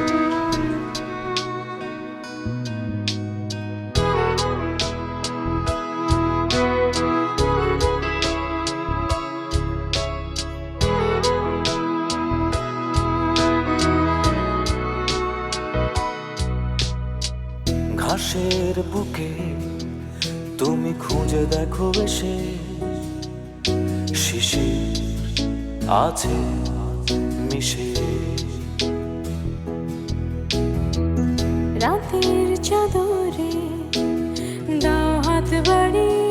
ঘাসের বুকে তুমি খুঁজে দেখো এসে, শিশির আছে মিশে। রাতের চাদরে দাও হাত বাড়িয়ে,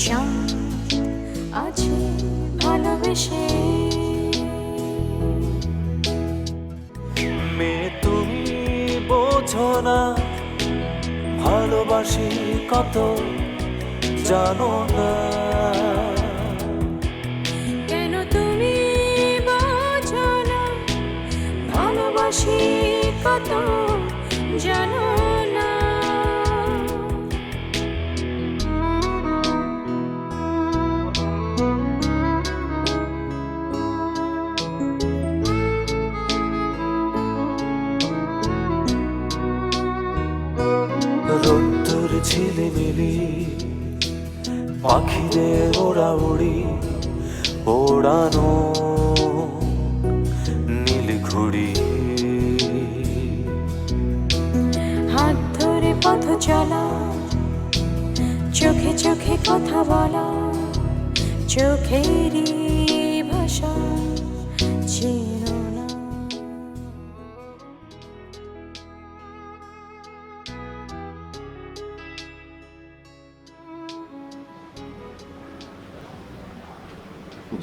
চাঁদ আছে ভালোবেসে। মেয়ে তুমি বোঝো না ভালোবাসি কত, জানো না কেন তুমি বোঝো না ভালোবাসি কত, জানো না। রোদ্দুর ঝিলিমিলি পাখিদের ওড়াউড়ি, ওড়ানো নীল ঘুড়ি। হাত ধরে পথ চলা, চোখে চোখে কথা বলা, চোখেরই ভাষা চেনো না।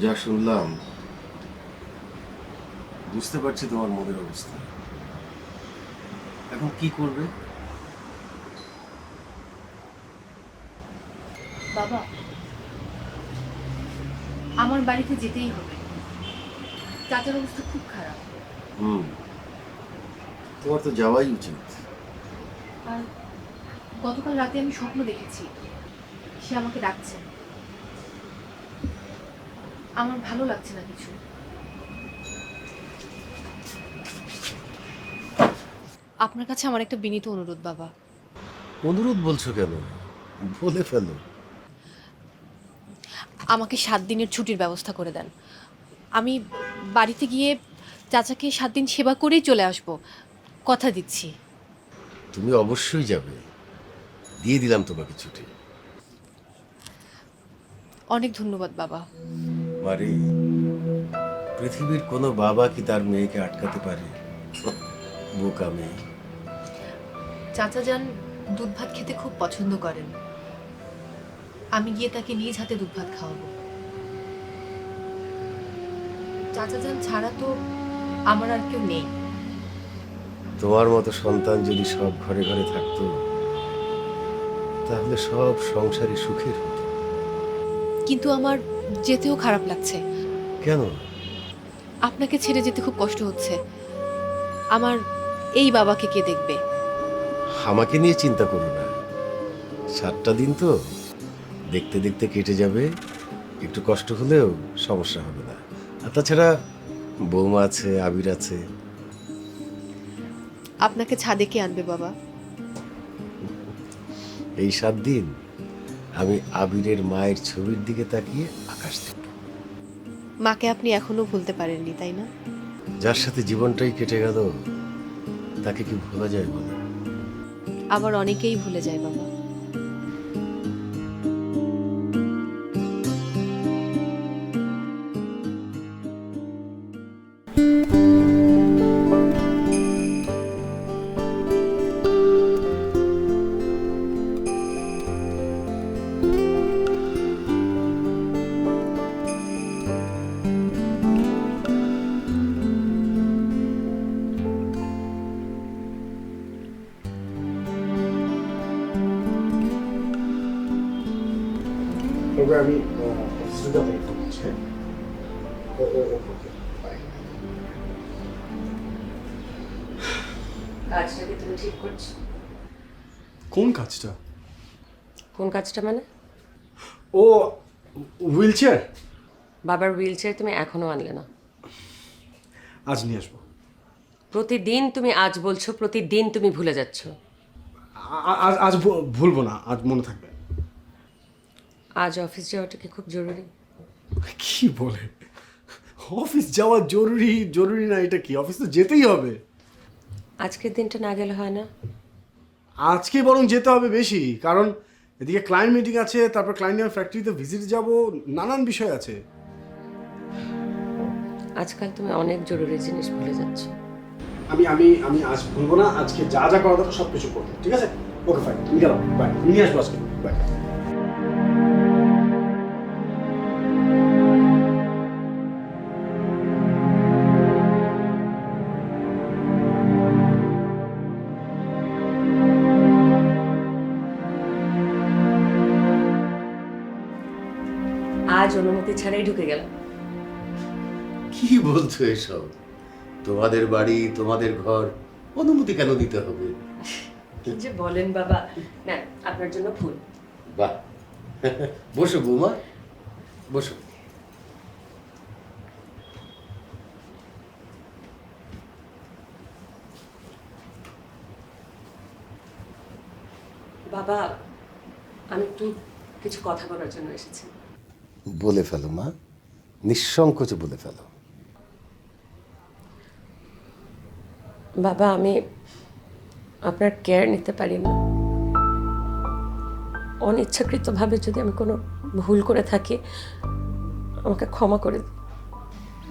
যা শুনলাম বুঝতে পারছি তোমার মনের অবস্থা। এখন কি করবে? বাবা, আমার বাড়িতে যেতেই হবে। চাচার অবস্থা খুব খারাপ। তোমার তো যাওয়াই উচিত। আর গতকাল রাতে আমি স্বপ্ন দেখেছি, সে আমাকে ডাকছে। আমার ভালো লাগছে না কিছু। আপনার কাছে আমার একটা বিনীত অনুরোধ বাবা। অনুরোধ বলছো কেন? বলে ফেলো। আমাকে 7 দিনের ছুটির ব্যবস্থা করে দেন। আমি বাড়িতে গিয়ে চাচাকে 7 দিন সেবা করেই চলে আসব, কথা দিচ্ছি। তুমি অবশ্যই যাবে, দিয়ে দিলাম তোমাকে ছুটি। অনেক ধন্যবাদ বাবা। মারি, পৃথিবীর কোনো বাবা কি তার মেয়েকে আটকাতে পারে? বোকা মেয়ে। চাচা যান দুধ ভাত খেতে খুব পছন্দ করেন। আমি গিয়ে তাকে নিজ হাতে দুধ ভাত খাওয়াবো। চাচা যান ছাড়া তো আমার আর কেউ নেই। তোমার মতো সন্তান যদি সব ঘরে ঘরে থাকতো তাহলে সব সংসারই সুখের হতো। কিন্তু আমার যেতেও খারাপ লাগছে। কেন? আপনাকে ছেড়ে যেতে খুব কষ্ট হচ্ছে। আমার এই বাবাকে কে দেখবে? আমাকে নিয়ে চিন্তা করো না, 7টা দিন তো দেখতে দেখতে কেটে যাবে। একটু কষ্ট হলেও সমস্যা হবে না। আর তাছাড়া বৌমা আছে, আবির আছে। আপনাকে ছাদে কে আনবে বাবা? এই 7 দিন আমি আবিরের মায়ের ছবির দিকে তাকিয়ে আকাশ দেখব। মাকে আপনি এখনো ভুলতে পারেননি, তাই না? যার সাথে জীবনটাই কেটে গেল তাকে কি ভোলা যায় বলো? আবার অনেকেই ভুলে যায় বাবা। তবে আমি অফিসে যাবো ফোন করছি। কাজটা কি তুমি ঠিক করছো? কোন কাজটা? কোন কাজটা মানে? ও, হুইল চেয়ার। বাবার হুইল চেয়ার তুমি এখনো আনলে না। আজ নিয়ে আসবো। প্রতিদিন তুমি আজ বলছো, প্রতিদিন তুমি ভুলে যাচ্ছ। আজ আজ ভুলবো না, আজ মনে থাকবে। আজ অফিস যাওয়াটা কি খুব জরুরি? কি বলে? অফিস যাওয়া জরুরি? জরুরি না এটা কি? অফিস তো যেতেই হবে। আজকের দিনটা না গেলে হয় না? আজকে বরং যেতে হবে বেশি, কারণ এদিকে ক্লায়েন্ট মিটিং আছে, তারপর ক্লায়েন্টের ফ্যাক্টরিতে ভিজিট যাব, নানান বিষয় আছে। আজকাল তুমি অনেক জরুরি জিনিস ভুলে যাচ্ছ। আমি আমি আমি আজ ভুলবো না, আজকে যা যা করা দরকার সব কিছু করবো, ঠিক আছে? ওকে ফাইন, তুমি গেলাম, বাই। নিয়ে আসবো আজকে, বাই। আজ অনুমতি ছাড়াই ঢুকে গেলাম। কি বলছো এসব? তোমাদের বাড়ি, তোমাদের ঘর, অনুমতি কেন দিতে হবে? কি যে বলেন বাবা। না, আপনার জন্য ফুল। বাহ, বসো বৌমা, বসো। বাবা, আমি একটু কিছু কথা বলার জন্য এসেছি। বলে ফেলো মা, নিঃসংকোচে বলে ফেলো। বাবা, আমি আপনার কেয়ার নিতে পারি না। অনিচ্ছাকৃতভাবে যদি আমি কোনো ভুল করে থাকি, আমাকে ক্ষমা করে দিন।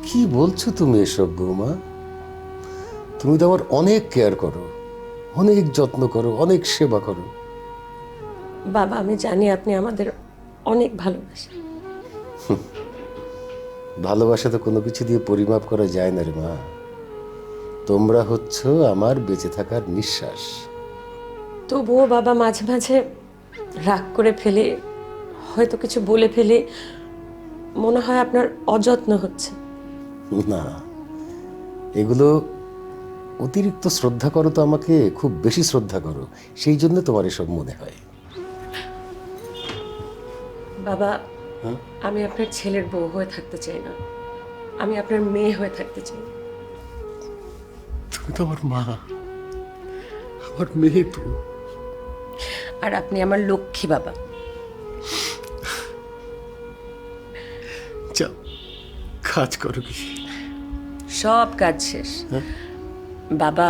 কি বলছো তুমি এসব বৌমা? তুমি তো আমার অনেক কেয়ার করো, অনেক যত্ন করো, অনেক সেবা করো। বাবা, আমি জানি আপনি আমাদের অনেক ভালোবাসেন। ভালোবাসা তো কোনো কিছু দিয়ে পরিমাপ করা যায় না রে মা। তোমরা হচ্ছ আমার বেঁচে থাকার নিঃশ্বাস। তবুও বাবা মাঝে মাঝে রাগ করে ফেলে, হয়তো কিছু বলে ফেলে, মনে হয় আপনার অযত্ন হচ্ছে। না, এগুলো অতিরিক্ত শ্রদ্ধা করো তো, আমাকে খুব বেশি শ্রদ্ধা করো, সেই জন্য তোমার এসব মনে হয়। বাবা, আমি আপনার ছেলের বউ হয়ে থাকতে চাই না, আমি আপনার মেয়ে হয়ে থাকতে চাই। তুমি তো আমার মা, আমার মেয়ে তো। আর আপনি আমার লক্ষ্মী বাবা। যাও কাজ করো কি। সব কাজ শেষ। বাবা,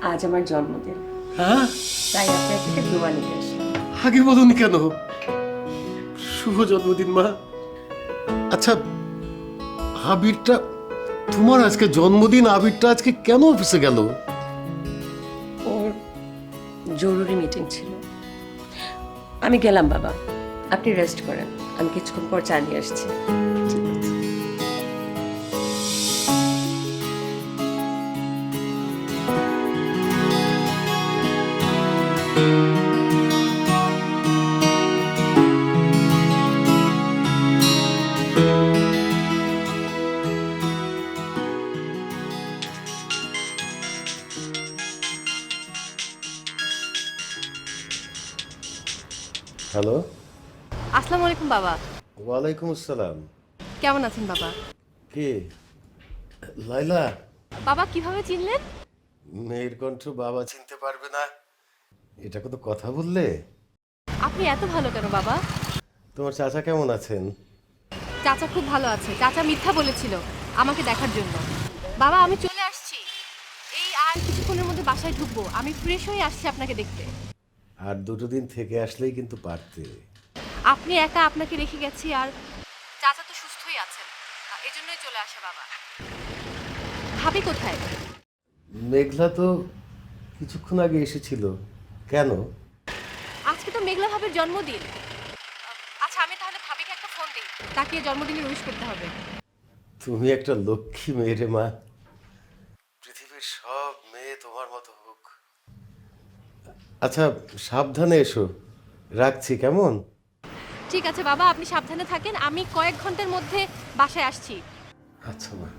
আজ আমার জন্মদিন, হ্যাঁ, তাই আপনার থেকে দোয়া নিতে আসলাম। আগে বলুন কেন? শুভ জন্মদিন মা। আচ্ছা, আবিরটা, তোমার আজকে জন্মদিন, আবিরটা আজকে কেন অফিসে গেল? ওর জরুরি মিটিং ছিল। আমি গেলাম বাবা, আপনি রেস্ট করেন, আমি কিছুক্ষণ পর চা নিয়ে আসছি। হ্যালো। আসসালামু আলাইকুম বাবা। ওয়ালাইকুম আসসালাম। কেমন আছেন বাবা? কে? লাইলা? বাবা কিভাবে চিনলেন? মেয়ের কণ্ঠ বাবা চিনতে পারবে না, এটা কত কথা বললে? আপনি এত ভালো কেন বাবা? তোমার চাচা কেমন আছেন? চাচা খুব ভালো আছে। চাচা মিথ্যা বলেছিল আমাকে দেখার জন্য। বাবা আমি চলে আসছি, এই আর কিছুক্ষণের মধ্যে বাসায় ঢুকবো। আমি ফ্রেশ হয়ে আসছি আপনাকে দেখতে। আর 2 দিন থেকে আসলেই কিন্তু পারতে। আপনি একা আপনাকে রেখে গেছি, আর চাচা তো সুস্থই আছেন, এই জন্যই চলে আসা বাবা। ভাবি কোথায়? মেঘলা তো কিছুক্ষণ আগে এসেছিল। কেন? আজকে তো মেঘলা ভাবের জন্মদিন। আচ্ছা আমি তাহলে ভাবিকে একটা ফোন দিই, তাকে জন্মদিনে উইশ করতে হবে। তুমি একটা লক্ষ্মী মেয়ে রে মা। পৃথিবীর সব মেয়ে তোমার মতো হোক। আচ্ছা, সাবধানে এসো, রাখছি কেমন? ঠিক আছে বাবা, আপনি সাবধানে থাকেন। আমি কয়েক ঘন্টার মধ্যে বাসায় আসছি। আচ্ছা মা।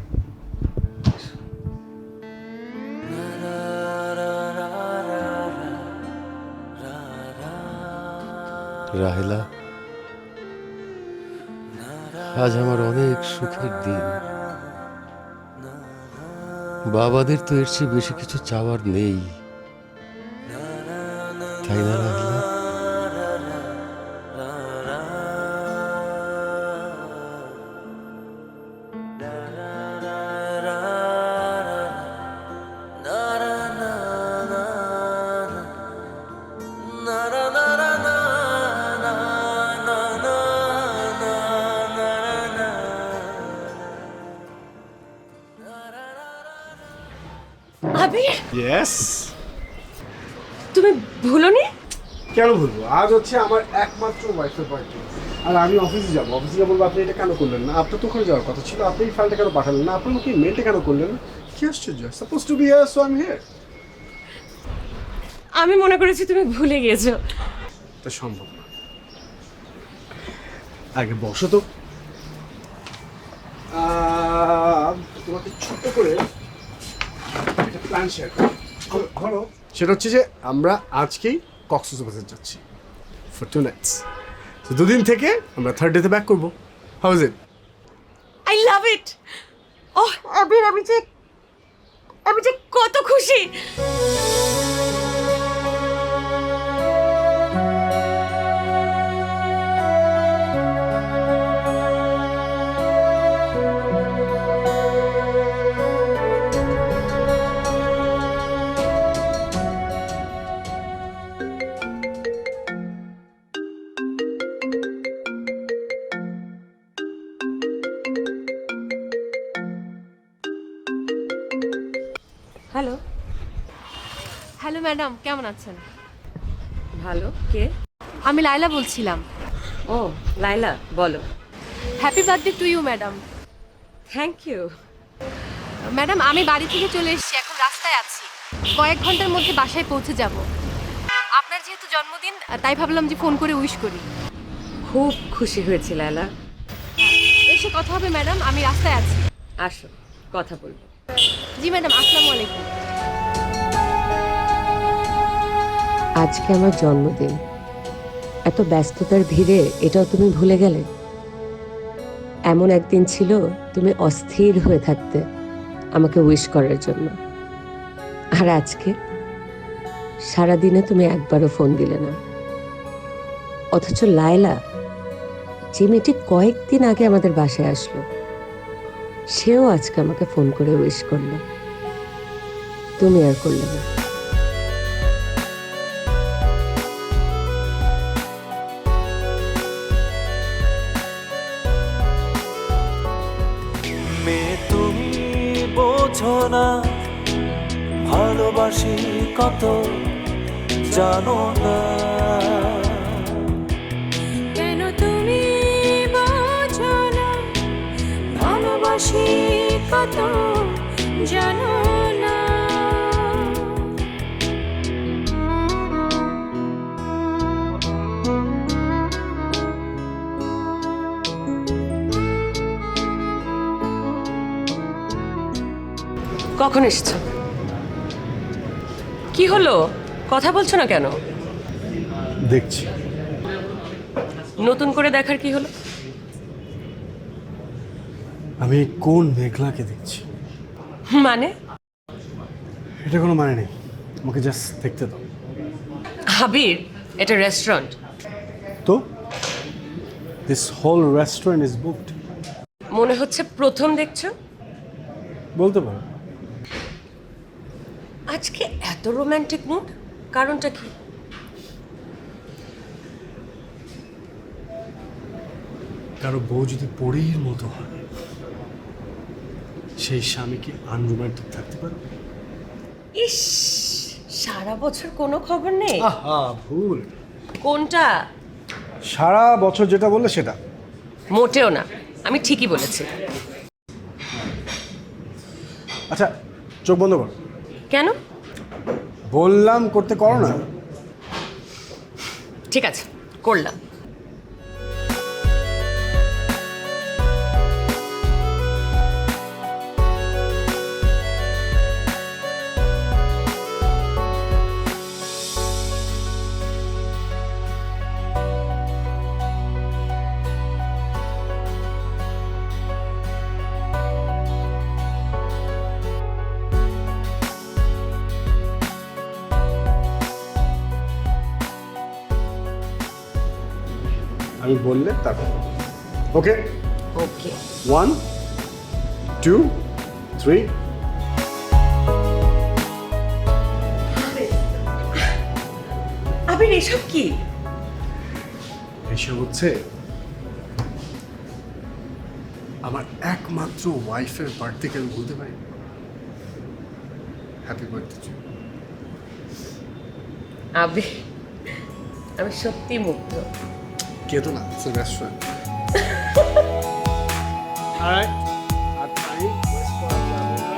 রাহেলা, আজ আমার অনেক সুখের দিন। বাবাদের তো এর চেয়ে বেশি কিছু চাওয়ার নেই, তাই না রাহেলা? আবির, ইয়েস। তুমি ভুলোনি? কেন বলবো? আজ হচ্ছে আমার একমাত্র ওয়াইফের বার্থডে, আর আমি অফিসে যাবো। অফিসে যাবো বলবো আপনি এটা কেন করলেন না? আপনার তো ওখানে যাওয়ার কথা ছিল, আপনি এই ফাইলটা কেন পাঠালেন না? আপনার কি মেলটা কেন করলেন না? কি আশ্চর্য! Suppose two B here, so I am here. আমি মনে করেছি তুমি ভুলে গিয়েছো। এটা সম্ভব না। আগে বসো তো। তোমাকে ছোট্ট করে একটা প্ল্যান শেয়ার করো। সেটা হচ্ছে যে আমরা আজকেই কক্সবাজার যাচ্ছি ফর 2 nights। তো 2 দিন থেকে আমরা 3rd ডেতে ব্যাক করবো। How is it? I love it. Oh Abir, আমি যে কত খুশি। হ্যালো। হ্যালো ম্যাডাম, কেমন আছেন? ভালো। কে? আমি লাইলা বলছিলাম। ও লাইলা, বলো। Happy birthday to you madam. Thank you. Madam আমি বাড়ি থেকে চলে এসেছি, এখন রাস্তায় আছি, কয়েক ঘন্টার মধ্যে বাসায় পৌঁছে যাব। আপনার যেহেতু জন্মদিন তাই ভাবলাম যে ফোন করে উইশ করি। খুব খুশি হয়েছি লায়লা। এসে কথা হবে ম্যাডাম, আমি রাস্তায় আছি। আসো, কথা বলবো। জি ম্যাডাম, আসসালামু আলাইকুম। আজকে আমার জন্মদিন, এত ব্যস্ততার ভিড়ে এটাও তুমি ভুলে গেলে? এমন একদিন ছিল তুমি অস্থির হয়ে থাকতে আমাকে উইশ করার জন্য, আর আজকে সারাদিনে তুমি একবারও ফোন দিলে না। অথচ লায়লা, যে মেয়েটি কয়েকদিন আগে আমাদের বাসায় আসলো, সেও আজকে আমাকে ফোন করে উইশ করলো, তুমি আর করলে না। মেয়ে তুমি বোঝো না ভালোবাসি কত জানো না। কেন তুমি বোঝো না ভালোবাসি কত জানো না। কখন এসছো? কি হলো, কথা বলছো না কেন? দেখছি। নতুন করে দেখার কি হলো? আমি কোন মেঘলাকে দেখছি? মানে? এটা কোনো মানে নেই, আমাকে জাস্ট দেখতে দাও। আবির, এটা রেস্টুরেন্ট। তো this whole restaurant is booked. মনে হচ্ছে প্রথম দেখছো। বলতে পারো। আজকে এত রোমান্টিক মুড, কারণটা কি? কারো বউ যদি পরীর মতো হয়, সেই স্বামী কি আনরোমান্টিক থাকতে পারে? ইস, সারা বছর কোনো খবর নেই। আহা, ভুল। কোনটা? সারা বছর যেটা বললে সেটা। মোটেও না, আমি ঠিকই বলেছি। আচ্ছা, চোখ বন্ধ করো। কেন? বললাম করতে, করো না। ঠিক আছে, করলাম। আমি বললে তারপর। ওকে, ওকে। 1 2 3। আবির, এসব কি? এসব হচ্ছে আমার একমাত্র ওয়াইফের বার্থডেকে আমি বলতে পারি হ্যাপি বার্থডে। আবির, আমি সত্যি মুগ্ধ। কেতো না, ইটস আ রেস্টুরেন্ট। অলরাইট, আর টাইম ওয়েস্ট করা যাবে না।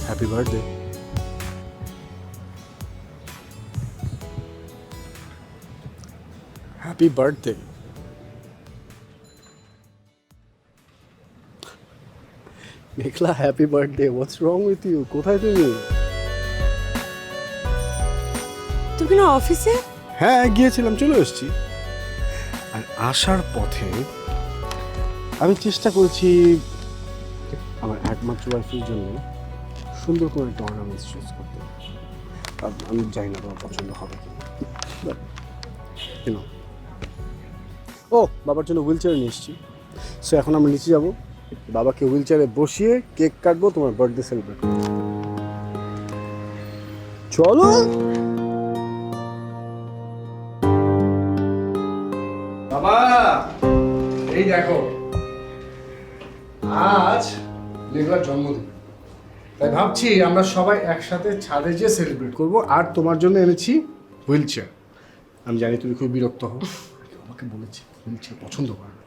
Happy birthday. Happy birthday. Meghla, happy birthday. What's wrong with you? কোথায় তুমি? তুমি না অফিসে? হ্যাঁ, গিয়েছিলাম, চলে এসেছি। আর আসার পথে আমি চেষ্টা করেছি আমার একমাত্র ওয়াইফের জন্য সুন্দর করে একটা অর্নামেন্টস চুজ করতে। আমি জানি না তোমার পছন্দ হবে কি না। ও, বাবার জন্য হুইল চেয়ার নিয়ে এসেছি। সো এখন আমরা নিচে যাব, বাবাকে হুইল চেয়ারে বসিয়ে কেক কাটবো, তোমার বার্থডে সেলিব্রেট করবো। চলো। দেখো, আজ মেঘলার জন্মদিন, তাই ভাবছি আমরা সবাই একসাথে ছাদে যেয়ে সেলিব্রেট করব। আর তোমার জন্য এনেছি হুইল চেয়ার। আমি জানি তুমি খুব বিরক্ত হও, আমাকে বলেছি হুইল চেয়ার পছন্দ করো না।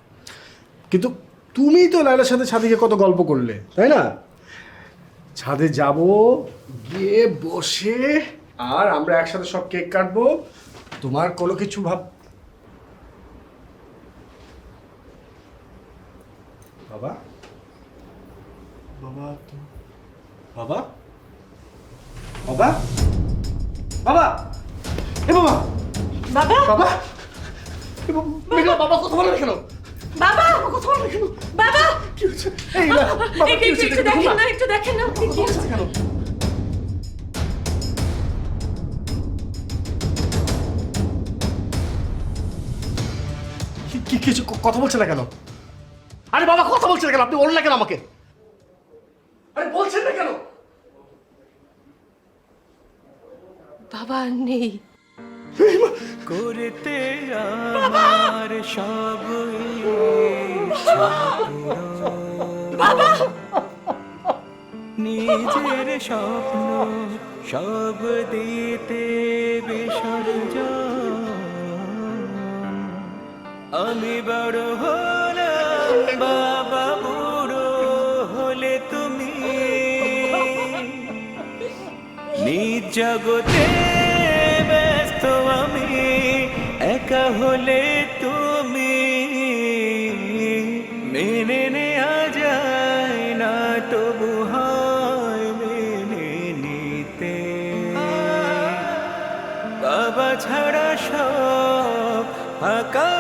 কিন্তু তুমি তো লাইলার সাথে ছাদে গিয়ে কত গল্প করলে, তাই না? ছাদে যাব, গিয়ে বসে আর আমরা একসাথে সব কেক কাটবো। তোমার কোনো কিছু বাবা বাবা বাবা বাবা বাবা এ বাবা বাবা বাবা এ মেঘলা, বাবা কথা বলে না কেন? বাবা কথা বলে না কেন? বাবা কি হচ্ছে? এই না, বাবা কি হচ্ছে? একটু দেখেন না, একটু দেখেন না কি হচ্ছে। কেন? কি কিছু কথা বলছে না কেন? আরে বাবা কথা বলছে না কেন? আপনি বলুন না কেন আমাকে? আরে বলছেন না কেন? বাবা নেই। করতে আমার সব ইচ্ছা পূরণ। নিজের স্বপ্ন সব দিতে বিসর্জন। আমি বড় হলাম বাবা, বুড়ো হলে তুমি। নিজ জগতে ব্যস্ত আমি, একা হলে তুমি। মেনে নেওয়া যায় না, তবু হয় মেনে নিতে। বাবা ছাড়া সব ফাঁকা